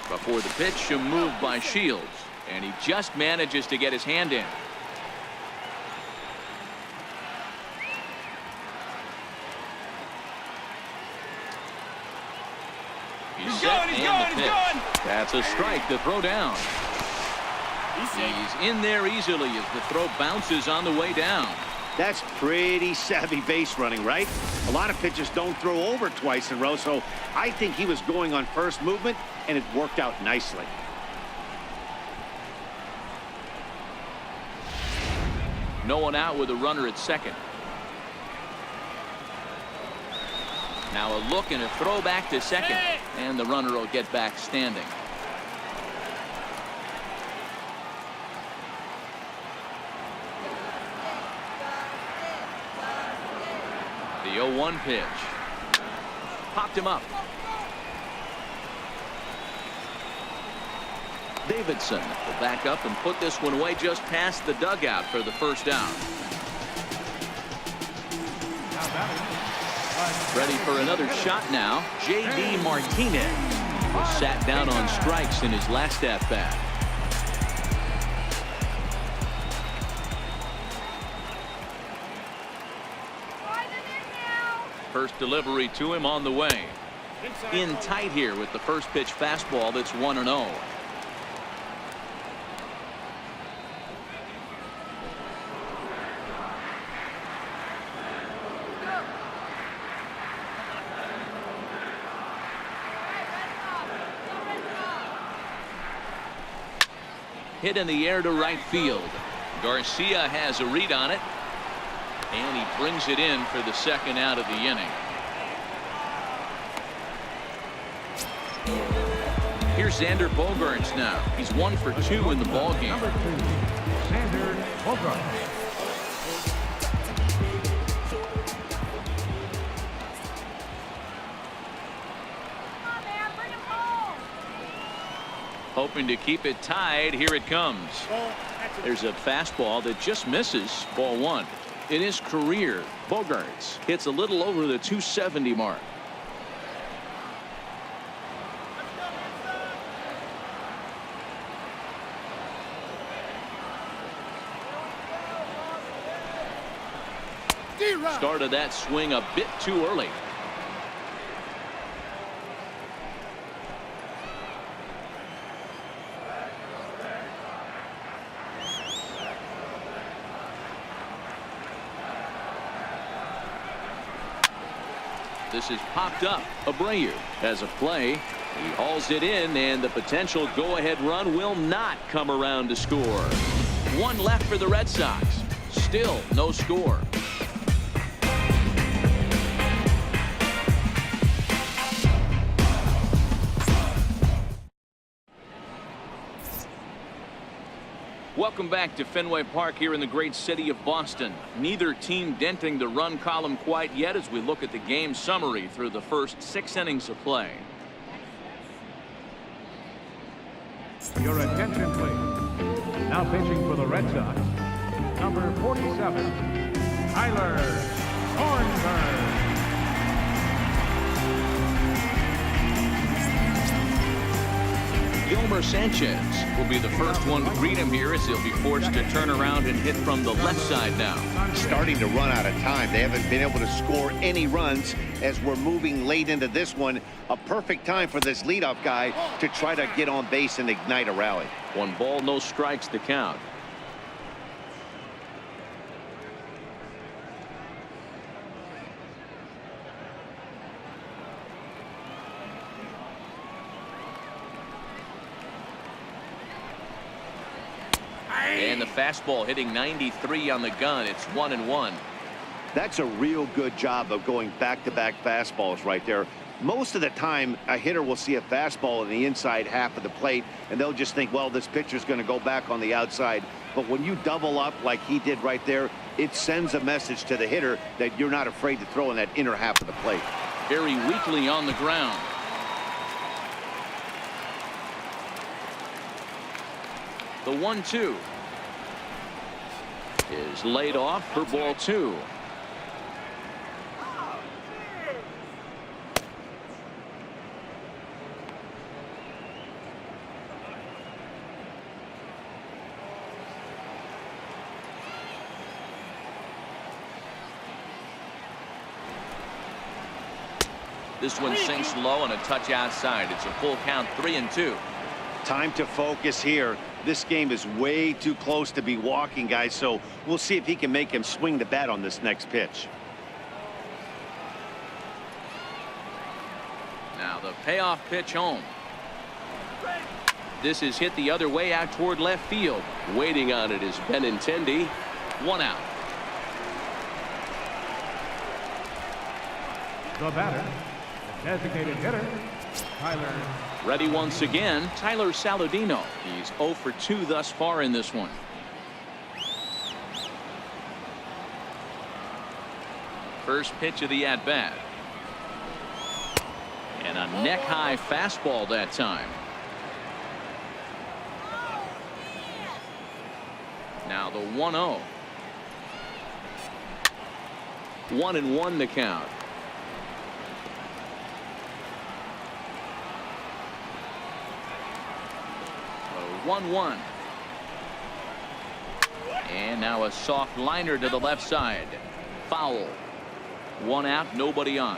Before the pitch, a move by Shields, and he just manages to get his hand in. He's set and the pitch. That's a strike to throw down. He's in there easily as the throw bounces on the way down. That's pretty savvy base running, right? A lot of pitchers don't throw over twice in a row, so I think he was going on first movement, and it worked out nicely. No one out with a runner at second. Now a look and a throw back to second, and the runner will get back standing. The 0-1 pitch. Popped him up. Davidson will back up and put this one away just past the dugout for the first down. Ready for another shot now. J.D. Martinez was sat down on strikes in his last at-bat. First delivery to him on the way. In tight here with the first pitch fastball that's 1-0. Hit in the air to right field. Garcia has a read on it. And he brings it in for the second out of the inning. Here's Xander Bogaerts now. He's 1 for 2 in the ballgame. Number 2, Xander Bogaerts. Hoping to keep it tied. Here it comes. There's a fastball that just misses. Ball 1. In his career, Bogaerts hits a little over the 270 mark. Started that swing a bit too early. This is popped up. Abreu has a play. He hauls it in, and the potential go-ahead run will not come around to score. 1 left for the Red Sox. Still no score. Welcome back to Fenway Park here in the great city of Boston. Neither team denting the run column quite yet as we look at the game summary through the first 6 innings of play. Your attention, please. Now pitching for the Red Sox, number 47, Tyler Thornburg. Yolmer Sanchez will be the first one to greet him here as he'll be forced to turn around and hit from the left side now. Starting to run out of time. They haven't been able to score any runs as we're moving late into this one. A perfect time for this leadoff guy to try to get on base and ignite a rally. 1 ball, no strikes to count. And the fastball hitting 93 on the gun. It's 1-1. That's a real good job of going back-to-back fastballs right there. Most of the time, a hitter will see a fastball in the inside half of the plate, and they'll just think, well, this pitcher's going to go back on the outside. But when you double up like he did right there, it sends a message to the hitter that you're not afraid to throw in that inner half of the plate. Very weakly on the ground. The 1-2 is laid off for ball 2. This one sinks low and a touch outside. It's a full count, 3-2. Time to focus here. This game is way too close to be walking, guys, so we'll see if he can make him swing the bat on this next pitch. Now the payoff pitch home. This is hit the other way out toward left field. Waiting on it is Benintendi. 1 out. The batter, the designated hitter, Tyler. Ready once again, Tyler Saladino. He's 0 for 2 thus far in this one. First pitch of the at-bat. And a neck-high fastball that time. Now the 1-0. 1-1 the count. 1-1. And now a soft liner to the left side. Foul. 1 out, nobody on.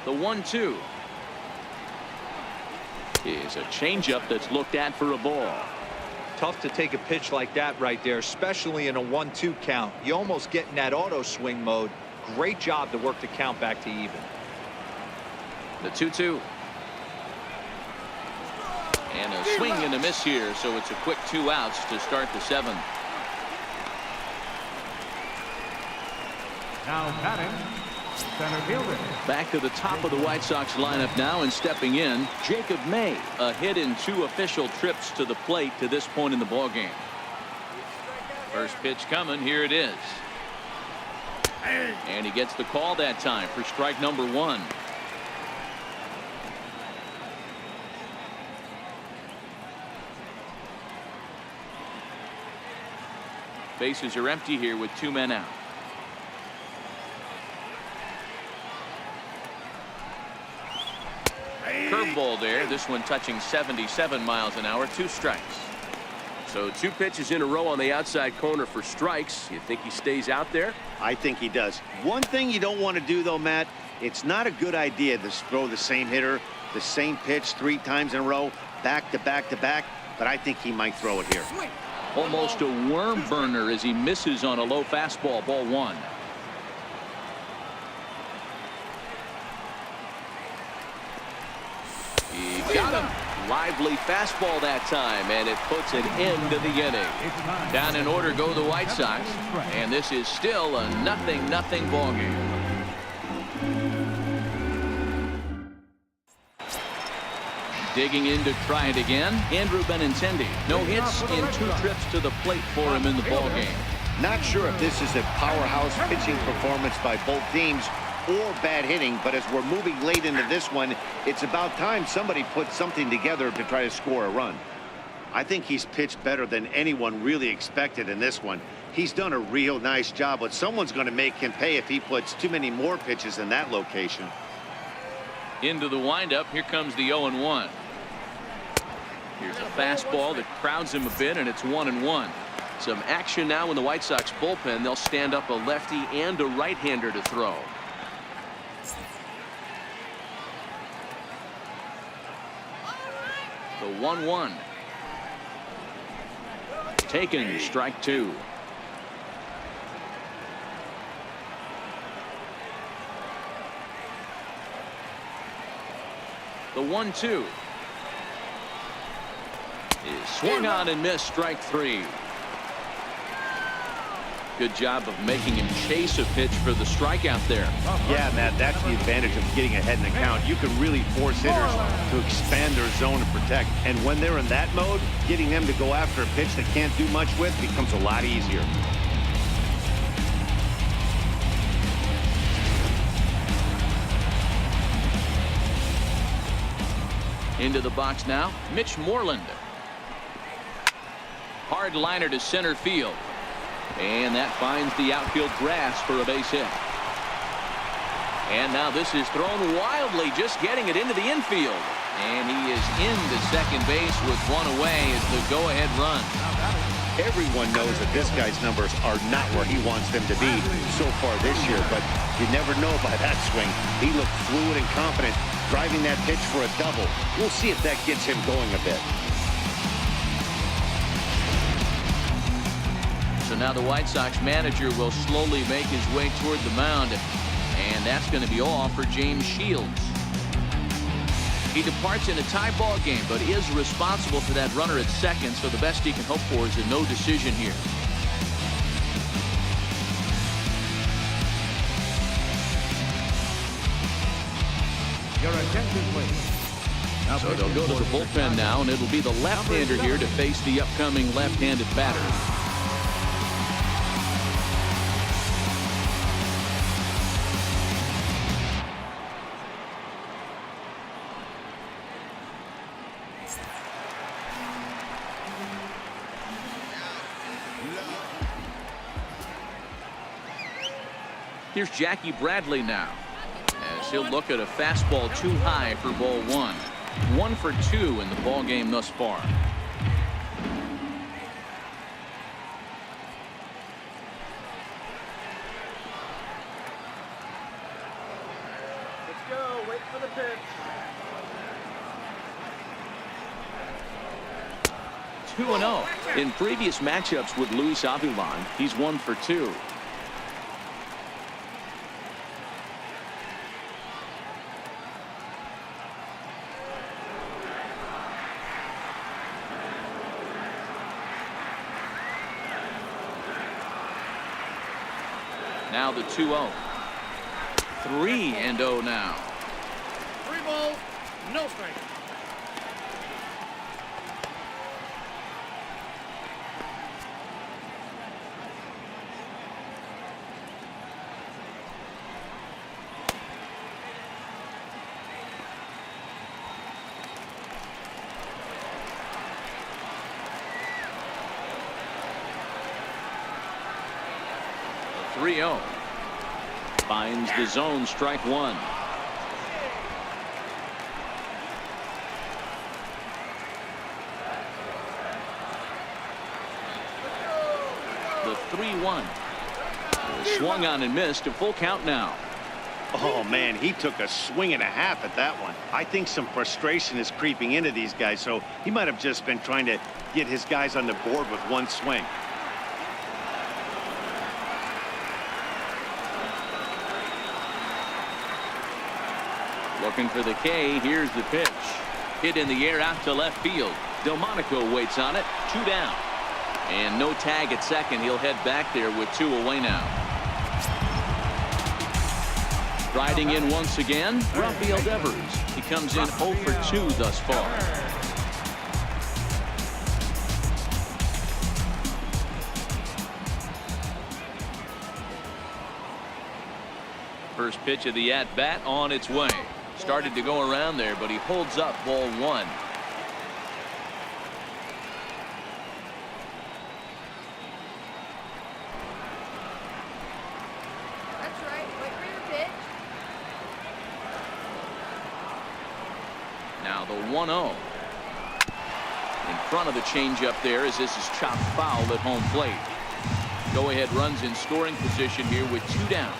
The 1-2 is a changeup that's looked at for a ball. Tough to take a pitch like that right there, especially in a 1-2 count. You almost get in that auto swing mode. Great job to work the count back to even. The 2-2. And a swing and a miss here, so it's a quick 2 outs to start the 7th. Now batting, center fielder. Back to the top of the White Sox lineup now, and stepping in, Jacob May. A hit in 2 official trips to the plate to this point in the ballgame. First pitch coming. Here it is. And he gets the call that time for strike number 1. Bases are empty here with 2 men out. Curveball there. This one touching 77 miles an hour. 2 strikes. So 2 pitches in a row on the outside corner for strikes. You think he stays out there? I think he does. One thing you don't want to do, though, Matt, it's not a good idea to throw the same hitter, the same pitch 3 times in a row, back to back to back, but I think he might throw it here. Almost a worm burner as he misses on a low fastball. Ball 1. He got him. Lively fastball that time, and it puts an end to the inning. Down in order go the White Sox, and this is still a 0-0 ball game. Digging in to try it again, Andrew Benintendi. No hits in 2 trips to the plate for him in the ball game. Not sure if this is a powerhouse pitching performance by both teams or bad hitting, but as we're moving late into this one, it's about time somebody put something together to try to score a run. I think he's pitched better than anyone really expected in this one. He's done a real nice job, but someone's going to make him pay if he puts too many more pitches in that location. Into the windup, here comes the 0-1. Here's a fastball that crowds him a bit, and it's 1-1. Some action now in the White Sox bullpen. They'll stand up a lefty and a right-hander to throw. The 1-1. Taken, strike 2. The 1-2 is swung on and missed, strike 3. Good job of making him chase a pitch for the strikeout there. Yeah, Matt, that's the advantage of getting ahead in the count. You can really force hitters to expand their zone and protect. And when they're in that mode, getting them to go after a pitch they can't do much with becomes a lot easier. Into the box now, Mitch Moreland. Hard liner to center field. And that finds the outfield grass for a base hit. And now this is thrown wildly, just getting it into the infield. And he is into second base with one away as the go-ahead run. Everyone knows that this guy's numbers are not where he wants them to be so far this year, but you never know by that swing. He looked fluid and confident, driving that pitch for a double. We'll see if that gets him going a bit. So now the White Sox manager will slowly make his way toward the mound, and that's going to be all for James Shields. He departs in a tie ball game, but is responsible for that runner at second, so the best he can hope for is a no decision here. Your attention, please. Now So they'll go to the bullpen now, and it'll be the left-hander here to face the upcoming left-handed batter. Here's Jackie Bradley now, as he'll look at a fastball too high for ball 1. 1 for 2 in the ball game thus far. Let's go. Wait for the pitch. 2-0. In previous matchups with Luis Avilan, he's 1 for 2. Now the 2-0. 3-0 now. 3 balls, no strike. The 3-0. Finds the zone, strike 1. The 3-1. Swung on and missed. A full count now. Oh, man, he took a swing and a half at that one. I think some frustration is creeping into these guys, so he might have just been trying to get his guys on the board with one swing. Looking for the K. Here's the pitch. Hit in the air out to left field. Delmonico waits on it. 2 down. And no tag at second. He'll head back there with 2 away now. Riding in once again, Rafael Devers. He comes in 0 for 2 thus far. First pitch of the at-bat on its way. Started to go around there, but he holds up ball 1. That's right. Wait for your pitch. Now the 1-0. In front of the changeup there as this is chopped foul at home plate. Go-ahead runs in scoring position here with 2 down.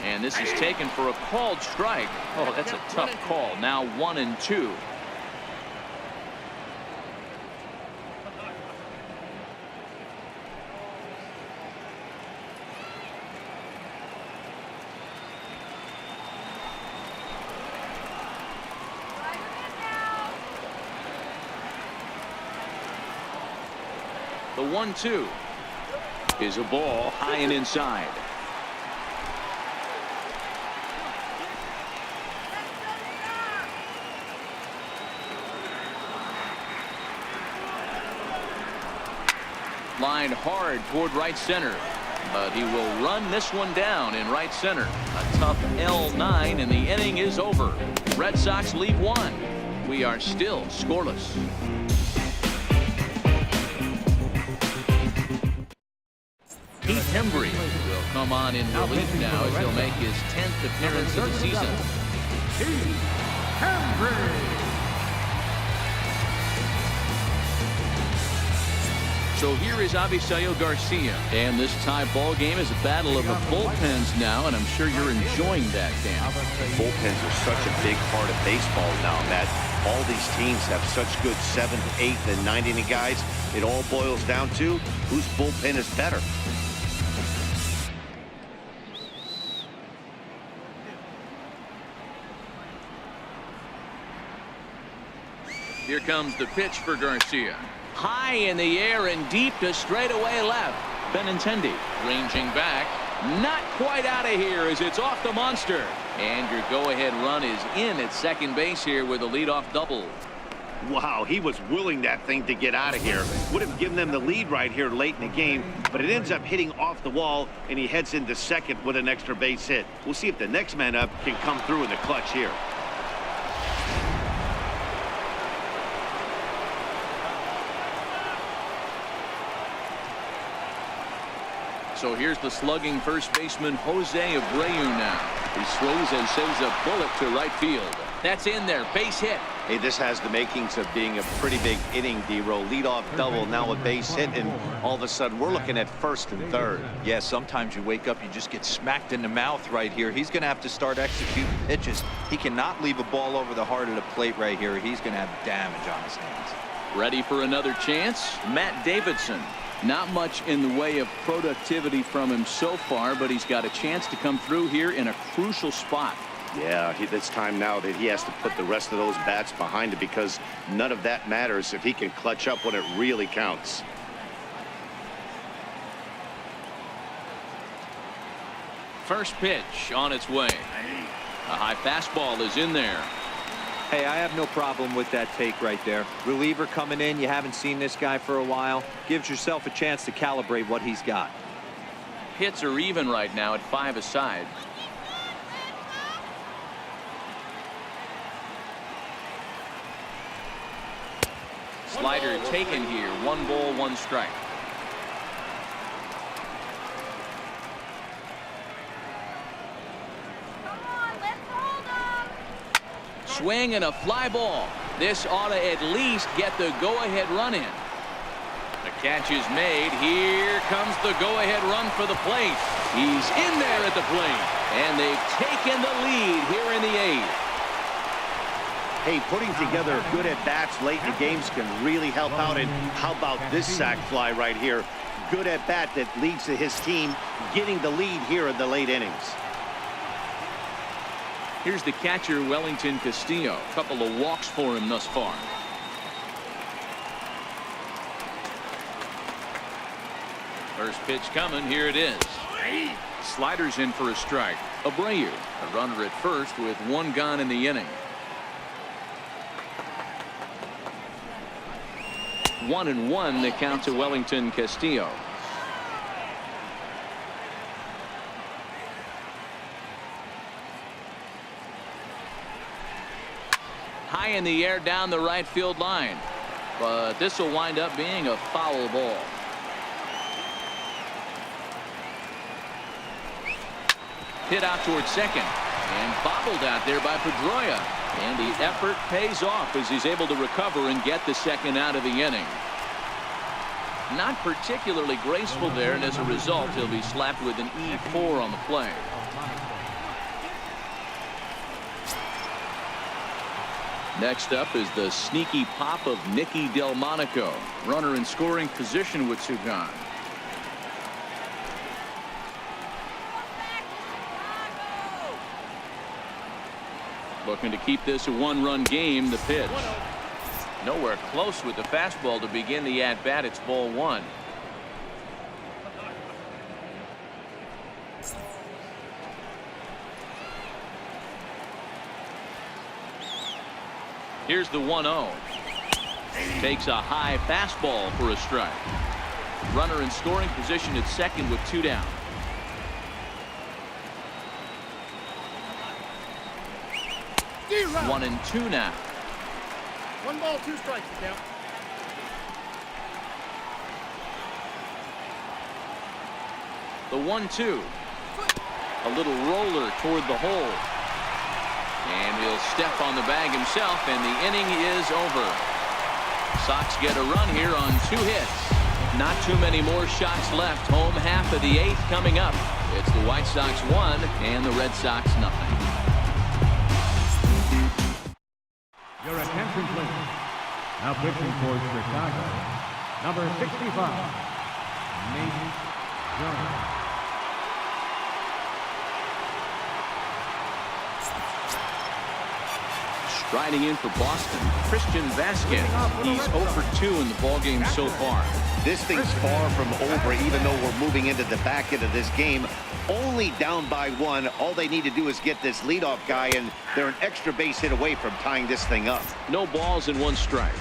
And this is taken for a called strike. Oh, that's a tough call. Now 1-2. The 1-2 is a ball high and inside. Line hard toward right center, but he will run this one down in right center. A tough L9, and the inning is over. Red Sox lead 1. We are still scoreless. Keith Hembry will come on in relief now as he'll make his 10th appearance of the season. Keith Hembry. So here is Avisail Garcia, and this tie ball game is a battle of the bullpens now, and I'm sure you're enjoying that, Dan. Bullpens are such a big part of baseball now, Matt. All these teams have such good 7th, 8th, and 9th inning guys. It all boils down to whose bullpen is better. Here comes the pitch for Garcia. High in the air and deep to straightaway left. Benintendi ranging back. Not quite out of here as it's off the monster. And your go-ahead run is in at second base here with a leadoff double. Wow, he was willing that thing to get out of here. Would have given them the lead right here late in the game, but it ends up hitting off the wall, and he heads into second with an extra base hit. We'll see if the next man up can come through in the clutch here. So here's the slugging first baseman Jose Abreu now. He swings and sends a bullet to right field. That's in there. Base hit. Hey, this has the makings of being a pretty big inning, D-Row. Leadoff double, now a base hit, and all of a sudden we're looking at first and third. Yeah, sometimes you wake up, you just get smacked in the mouth right here. He's going to have to start executing pitches. He cannot leave a ball over the heart of the plate right here. He's going to have damage on his hands. Ready for another chance? Matt Davidson. Not much in the way of productivity from him so far, but he's got a chance to come through here in a crucial spot. Yeah, it's time now that he has to put the rest of those bats behind it, because none of that matters if he can clutch up when it really counts. First pitch on its way. A high fastball is in there. Hey, I have no problem with that take right there. Reliever coming in. You haven't seen this guy for a while. Gives yourself a chance to calibrate what he's got. Hits are even right now at 5 aside. Slider taken here. 1 ball, 1 strike. Swing and a fly ball. This ought to at least get the go-ahead run in. The catch is made. Here comes the go-ahead run for the plate. He's in there at the plate, and they've taken the lead here in the 8th. Hey, putting together good at-bats late in the games can really help out. And how about this sac fly right here? Good at-bat that leads to his team getting the lead here in the late innings. Here's the catcher, Wellington Castillo. A couple of walks for him thus far. First pitch coming. Here it is. Sliders in for a strike. Abreu, a runner at first with one gone in the inning. 1-1 the count to Wellington Castillo. High in the air down the right field line, but this will wind up being a foul ball. Hit out towards second and bobbled out there by Pedroia, and the effort pays off as he's able to recover and get the second out of the inning. Not particularly graceful there, and as a result he'll be slapped with an E4 on the play. Next up is the sneaky pop of Nicky Delmonico. Runner in scoring position with two gone. Looking to keep this a one-run game. The pitch. Nowhere close with the fastball to begin the at-bat. It's ball one. Here's the 1-0. Takes a high fastball for a strike. Runner in scoring position at second with two down. One and two now. 1 ball, 2 strikes to count. The 1-2. A little roller toward the hole. And he'll step on the bag himself, and the inning is over. Sox get a run here on 2 hits. Not too many more shots left. Home half of the 8th coming up. It's the White Sox 1 and the Red Sox nothing. Your attention, please. Now pitching for Chicago, number 65, Nate Jones. Striding in for Boston, Christian Vasquez. He's 0 for 2 in the ballgame so far. This thing's far from over, even though we're moving into the back end of this game. Only down by 1. All they need to do is get this leadoff guy, and they're an extra base hit away from tying this thing up. No balls and 1 strike.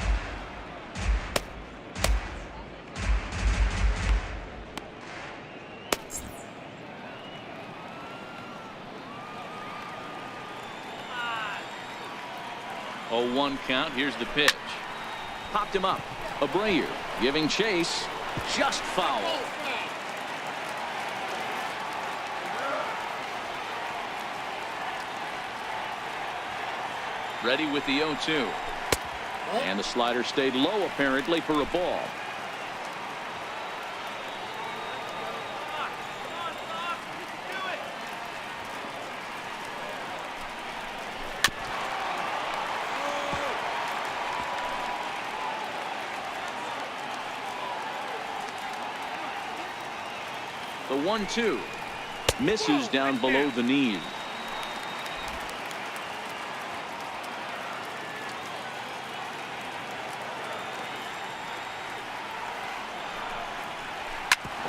Oh, 1 count. Here's the pitch. Popped him up. Abreu giving chase. Just foul. Ready with the 0-2. And the slider stayed low apparently for a ball. The 1-2 misses down below the knees.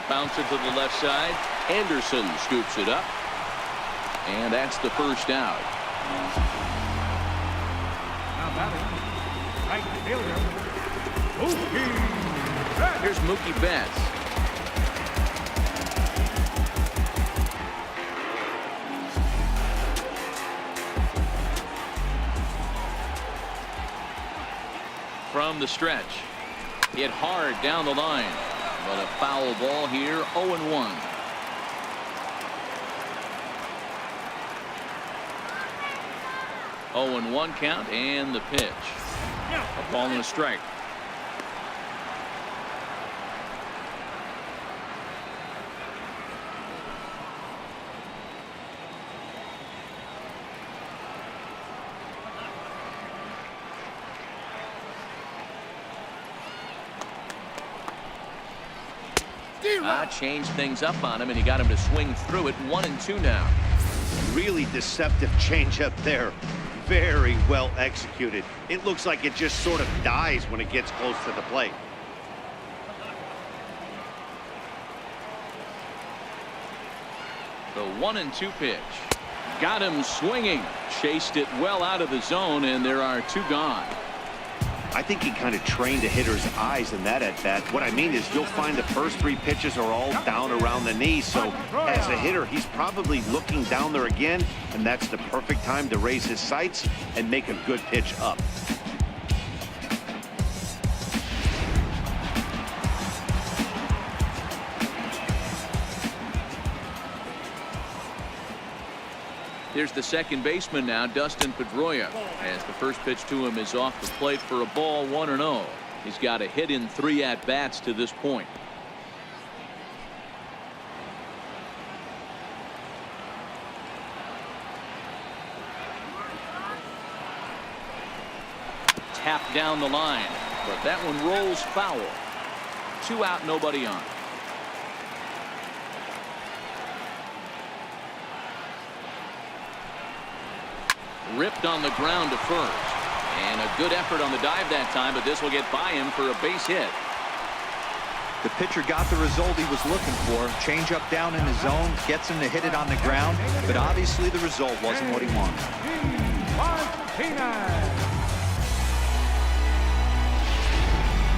Bouncer to the left side. Anderson scoops it up. And that's the first out. Now batting, right fielder, Mookie Betts. Here's Mookie Betts. From the stretch. Hit hard down the line. But a foul ball here. 0-1. Oh, and 1 count, and the pitch. A ball and a strike. Changed things up on him, and he got him to swing through it. 1-2 now. Really deceptive changeup there. Very well executed. It looks like it just sort of dies when it gets close to the plate. 1-2 pitch. Got him swinging. Chased it well out of the zone, and there are 2 gone. I think he kind of trained the hitter's eyes in that at bat. What I mean is you'll find the first 3 pitches are all down around the knee. So as a hitter, he's probably looking down there again, and that's the perfect time to raise his sights and make a good pitch up. Here's the second baseman now, Dustin Pedroia, as the first pitch to him is off the plate for a ball, 1-0. He's got a hit in 3 at-bats to this point. Tapped down the line, but that one rolls foul. 2 out, nobody on. Ripped on the ground to first. And a good effort on the dive that time, but this will get by him for a base hit. The pitcher got the result he was looking for. Change up down in the zone, gets him to hit it on the ground, but obviously the result wasn't what he wanted.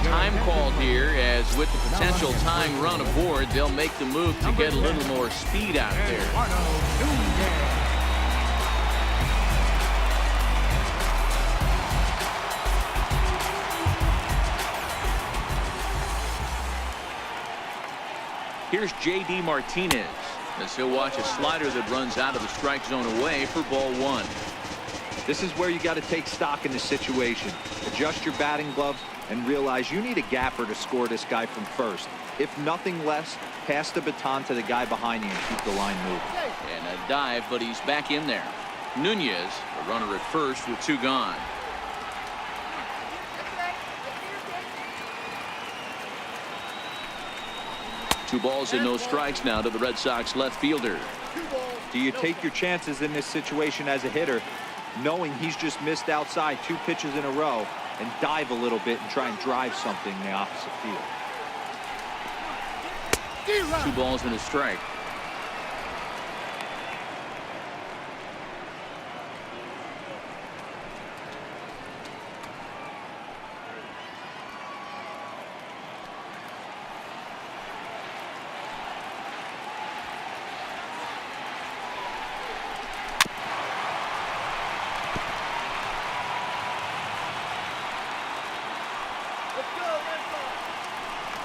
Time called here, as with the potential tying run aboard, they'll make the move to get a little more speed out there. Here's J.D. Martinez, as he'll watch a slider that runs out of the strike zone away for ball 1. This is where you got to take stock in the situation. Adjust your batting gloves and realize you need a gapper to score this guy from first. If nothing less, pass the baton to the guy behind you and keep the line moving. And a dive, but he's back in there. Nunez, a runner at first with 2 gone. That's right. Wait for your pitch. 2 balls and no strikes now to the Red Sox left fielder. Do you take your chances in this situation as a hitter, knowing he's just missed outside 2 pitches in a row, and dive a little bit and try and drive something in the opposite field? 2 balls and a strike.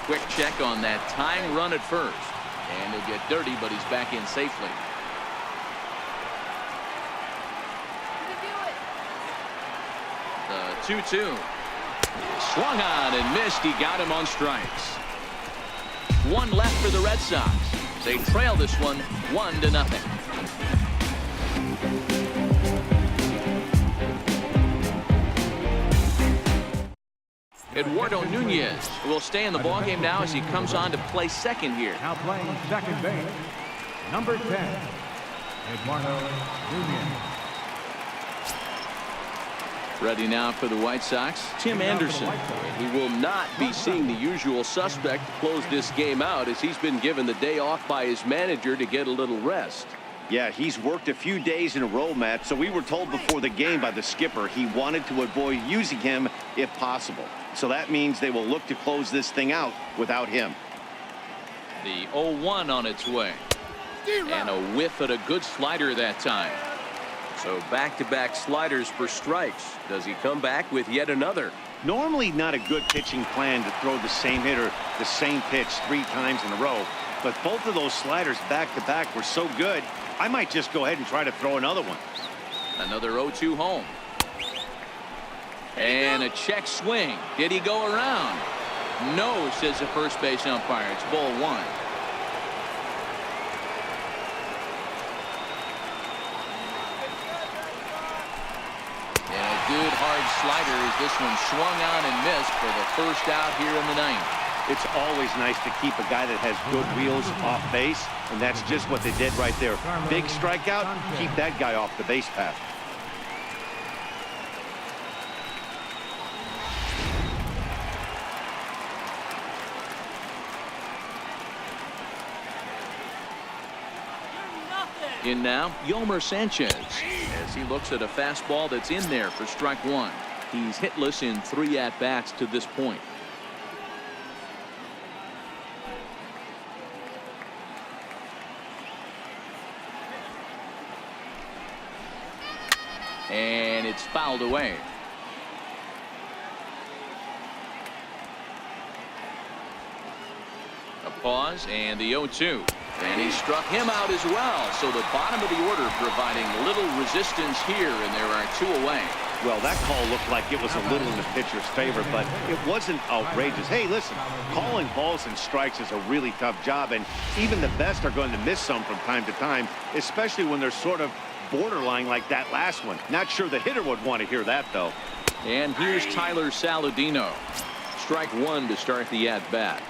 Quick check on that tying run at first, and he'll get dirty, but he's back in safely. The 2-2. Swung on and missed. He got him on strikes. 1 left for the Red Sox. They trail this one 1-0. Eduardo Nunez will stay in the ballgame now as he comes on to play second here. Now playing second base, number 10, Eduardo Nunez. Ready now for the White Sox, Tim Anderson. He will not be seeing the usual suspect to close this game out, as he's been given the day off by his manager to get a little rest. Yeah, he's worked a few days in a row, Matt, so we were told before the game by the skipper he wanted to avoid using him if possible. So that means they will look to close this thing out without him. The 0-1 on its way. And a whiff at a good slider that time. So back-to-back sliders for strikes. Does he come back with yet another? Normally not a good pitching plan to throw the same hitter the same pitch 3 times in a row. But both of those sliders back-to-back were so good, I might just go ahead and try to throw another one. Another 0-2 home. And a check swing. Did he go around? No, says the first base umpire. It's ball 1. And a good hard slider as this one swung on and missed for the first out here in the 9th. It's always nice to keep a guy that has good wheels off base, and that's just what they did right there. Big strikeout, keep that guy off the base path. In now, Yomer Sanchez, as he looks at a fastball that's in there for strike one. He's hitless in 3 at-bats to this point. And it's fouled away. A pause and the 0-2. And he struck him out as well. So the bottom of the order providing little resistance here, and there are 2 away. Well, that call looked like it was a little in the pitcher's favor, but it wasn't outrageous. Hey, listen, calling balls and strikes is a really tough job, and even the best are going to miss some from time to time, especially when they're sort of borderline like that last one. Not sure the hitter would want to hear that, though. And here's Tyler Saladino. Strike one to start the at-bat.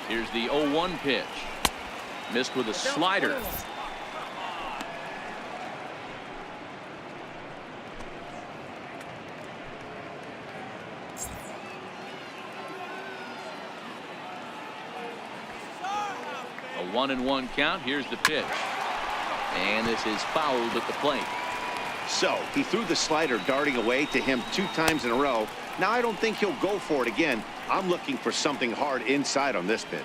Here's the 0-1 pitch. Missed with a slider. A 1-1 count. Here's the pitch. And this is fouled at the plate. So he threw the slider darting away to him 2 times in a row. Now I don't think he'll go for it again. I'm looking for something hard inside on this pitch.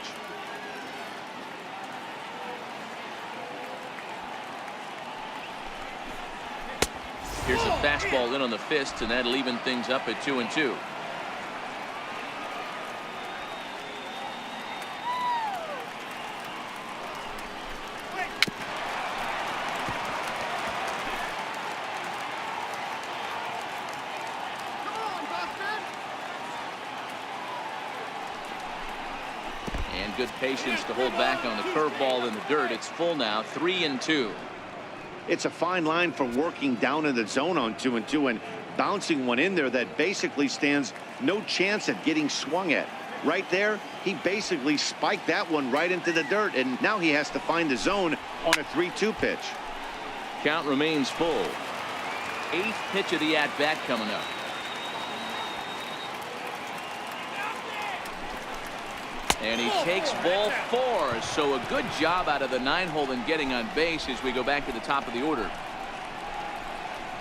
Here's a fastball in on the fist, and that'll even things up at 2-2. And good patience to hold back on the curveball in the dirt. It's full now, 3-2. It's a fine line for working down in the zone on 2-2 and bouncing one in there that basically stands no chance at getting swung at. Right there, he basically spiked that one right into the dirt, and now he has to find the zone on a 3-2 pitch. Count remains full. 8th pitch of the at-bat coming up. And he takes ball 4. So a good job out of the 9-hole in getting on base as we go back to the top of the order.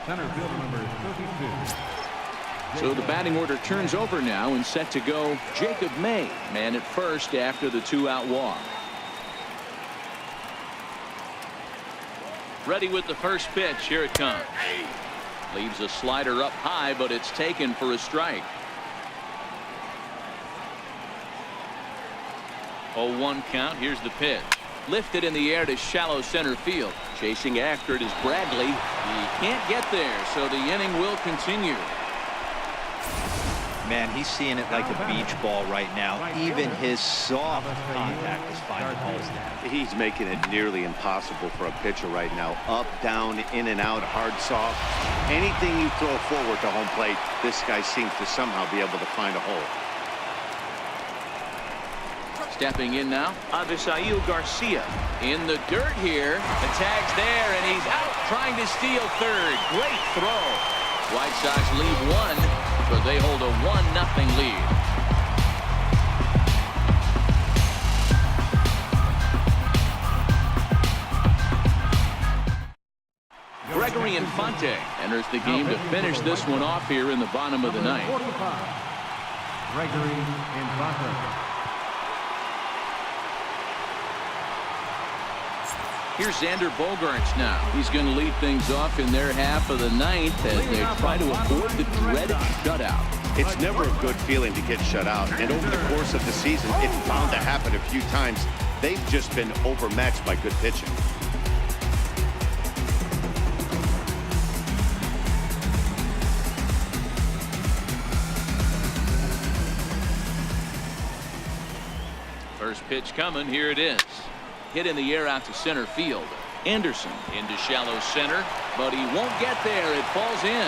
Center fielder number 32. So the batting order turns over now, and set to go Jacob May, man at first after the 2-out walk. Ready with the first pitch. Here it comes. Leaves a slider up high, but it's taken for a strike. 0-1 count. Here's the pitch. Lifted in the air to shallow center field. Chasing after it is Bradley. He can't get there, so the inning will continue. Man, he's seeing it like a beach ball right now. Even his soft contact is finding holes now. He's making it nearly impossible for a pitcher right now. Up, down, in and out, hard, soft. Anything you throw forward to home plate, this guy seems to somehow be able to find a hole. Stepping in now, Avisail Garcia. In the dirt here. The tag's there, and he's out trying to steal third. Great throw. White Sox lead 1, but they hold a 1-0 lead. Gregory Infante enters the game to finish this one off here in the bottom of the ninth. 45. Gregory Infante. Here's Xander Bogaerts now. He's going to lead things off in their half of the ninth as they try to avoid the dreaded shutout. It's never a good feeling to get shut out, and over the course of the season, it's bound to happen a few times. They've just been overmatched by good pitching. First pitch coming. Here it is. Hit in the air out to center field. Anderson into shallow center, but he won't get there. It falls in.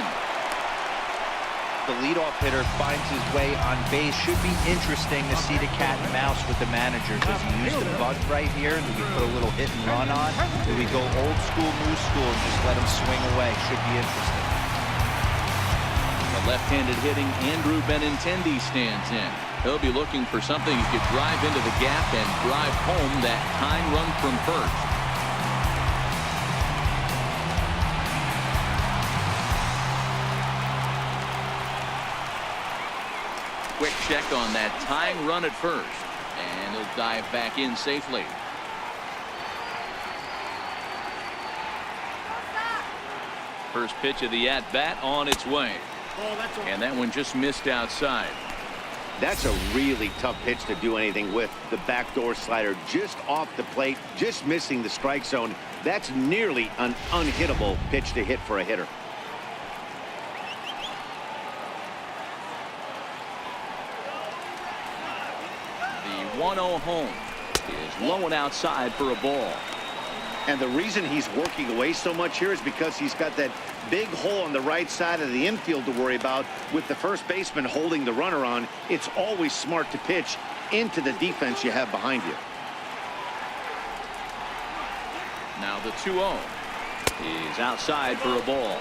The leadoff hitter finds his way on base. Should be interesting to see the cat and mouse with the manager. Does he use the bunt right here? Do we put a little hit and run on? Do we go old school, new school, and just let him swing away? Should be interesting. Left-handed hitting Andrew Benintendi stands in. He'll be looking for something he could drive into the gap and drive home that tying run from first. Quick check on that tying run at first, and he'll dive back in safely. First pitch of the at-bat on its way. And that one just missed outside. That's a really tough pitch to do anything with. The backdoor slider just off the plate, just missing the strike zone. That's nearly an unhittable pitch to hit for a hitter. The 1-0 home is low and outside for a ball. And the reason he's working away so much here is because he's got that big hole on the right side of the infield to worry about. With the first baseman holding the runner on, it's always smart to pitch into the defense you have behind you. Now the 2-0 is outside for a ball.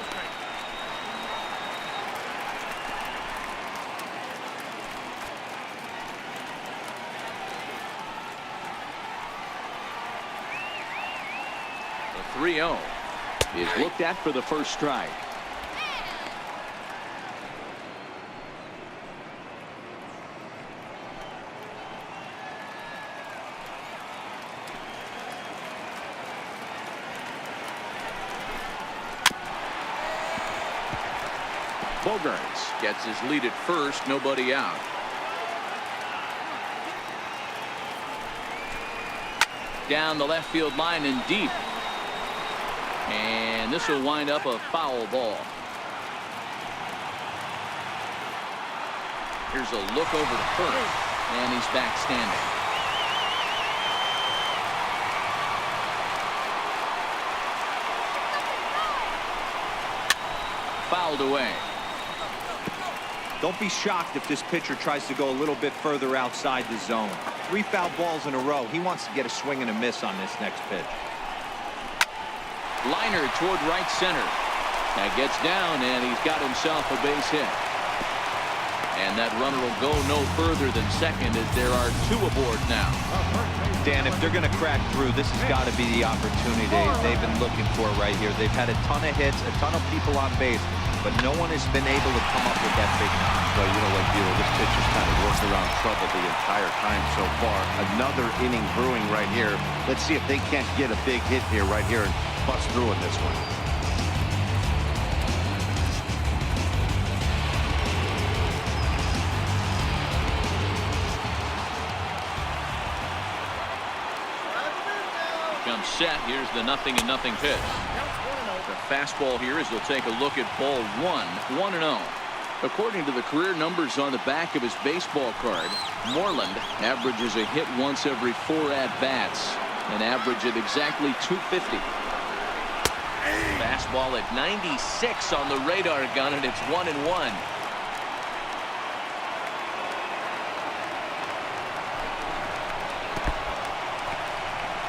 The 3-0 is looked at for the first strike. Bogarts gets his lead at first, nobody out. Down the left field line and deep. And this will wind up a foul ball. Here's a look over to first, and he's back standing. Fouled away. Don't be shocked if this pitcher tries to go a little bit further outside the zone. 3 foul balls in a row. He wants to get a swing and a miss on this next pitch. Liner toward right center. That gets down, and he's got himself a base hit. And that runner will go no further than second as there are 2 aboard now. Dan, if they're going to crack through, this has got to be the opportunity they've been looking for right here. They've had a ton of hits, a ton of people on base, but no one has been able to come up with that big knock. Well, you know what, Bueller, this pitch has kind of worked around trouble the entire time so far. Another inning brewing right here. Let's see if they can't get a big hit here right here and bust through in this one. Comes set. Here's the 0-0 pitch. The fastball here as they'll take a look at ball 1-0. According to the career numbers on the back of his baseball card, Moreland averages a hit once every 4 at-bats, an average at exactly 250. Fastball at 96 on the radar gun, and it's 1-1.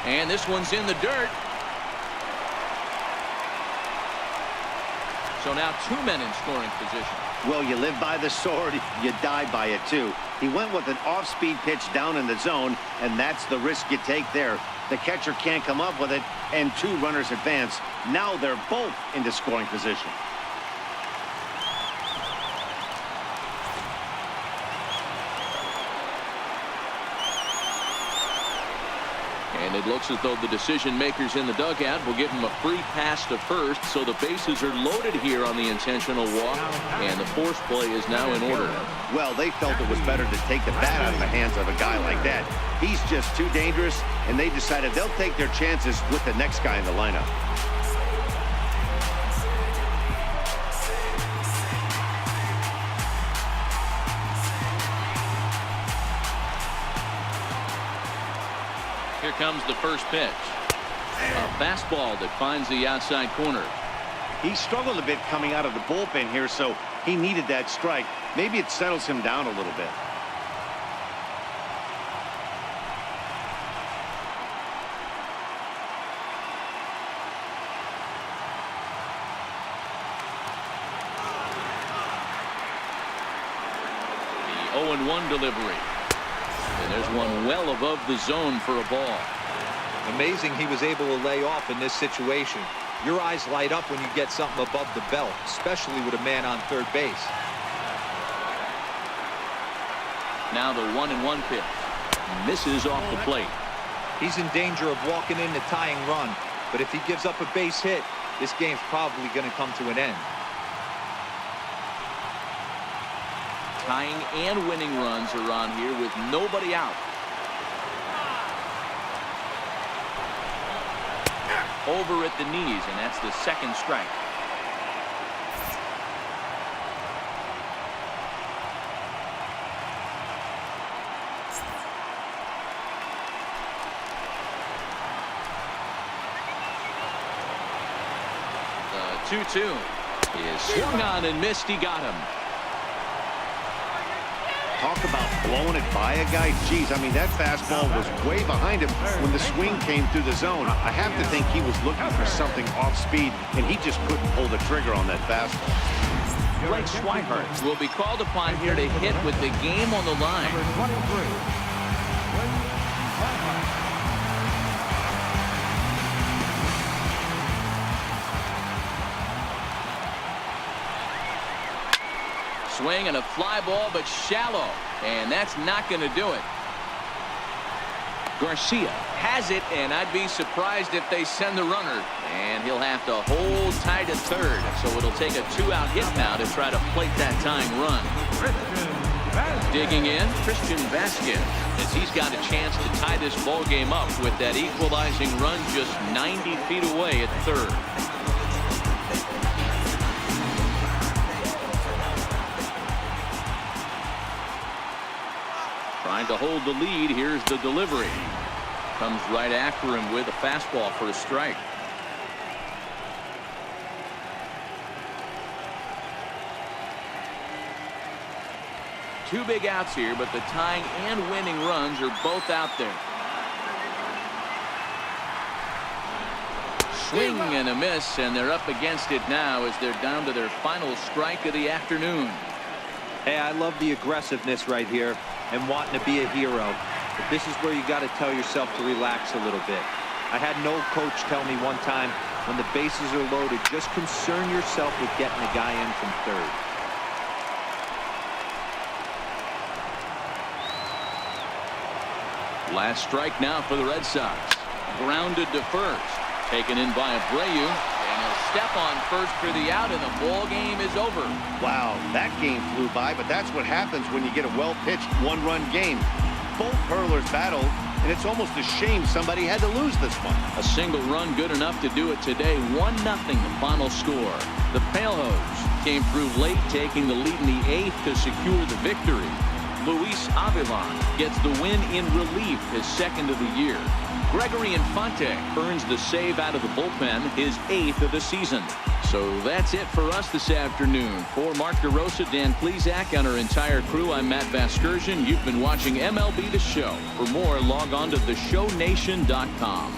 And this one's in the dirt. So now 2 men in scoring position. Well, you live by the sword, you die by it too. He went with an off-speed pitch down in the zone, and that's the risk you take there. The catcher can't come up with it, and 2 runners advance. Now they're both into scoring position. And it looks as though the decision makers in the dugout will give him a free pass to first, so the bases are loaded here on the intentional walk, and the force play is now in order. Well, they felt it was better to take the bat out of the hands of a guy like that. He's just too dangerous, and they decided they'll take their chances with the next guy in the lineup. Here comes the first pitch. A fastball that finds the outside corner. He struggled a bit coming out of the bullpen here, so he needed that strike. Maybe it settles him down a little bit. 0-1 delivery. And there's one well above the zone for a ball. Amazing he was able to lay off in this situation. Your eyes light up when you get something above the belt, especially with a man on third base. Now the 1-1 pitch. Misses off the plate. He's in danger of walking in the tying run, but if he gives up a base hit, this game's probably going to come to an end. Tying and winning runs are on here with nobody out. Over at the knees, and that's the second strike. The 2-2 is swung on and missed. He got him. Talk about blowing it by a guy. Geez, I mean, that fastball was way behind him when the swing came through the zone. I have to think he was looking for something off speed, and he just couldn't pull the trigger on that fastball. Blake Swihart will be called upon here to hit with the game on the line. Swing and a fly ball, but shallow, and that's not going to do it. Garcia has it, and I'd be surprised if they send the runner, and he'll have to hold tight at third, so it'll take a 2-out hit now to try to plate that tying run. Digging in, Christian Vasquez, as he's got a chance to tie this ball game up with that equalizing run just 90 feet away at third. Trying to hold the lead. Here's the delivery. Comes right after him with a fastball for a strike. Two big outs here, but the tying and winning runs are both out there. Swing and a miss, and they're up against it now as they're down to their final strike of the afternoon. Hey, I love the aggressiveness right here and wanting to be a hero. But this is where you got to tell yourself to relax a little bit. I had an old coach tell me one time, when the bases are loaded, just concern yourself with getting the guy in from third. Last strike now for the Red Sox. Grounded to first. Taken in by Abreu. And he'll step on first for the out, and the ball game is over. Wow, that game flew by, but that's what happens when you get a well-pitched one-run game. Both hurlers battled, and it's almost a shame somebody had to lose this one. A single run good enough to do it today. 1-0 the final score. The Palehose came through late, taking the lead in the 8th to secure the victory. Luis Avilan gets the win in relief, his second of the year. Gregory Infante earns the save out of the bullpen, his 8th of the season. So that's it for us this afternoon. For Mark DeRosa, Dan Plesac, and our entire crew, I'm Matt Vasgersian. You've been watching MLB The Show. For more, log on to theshownation.com.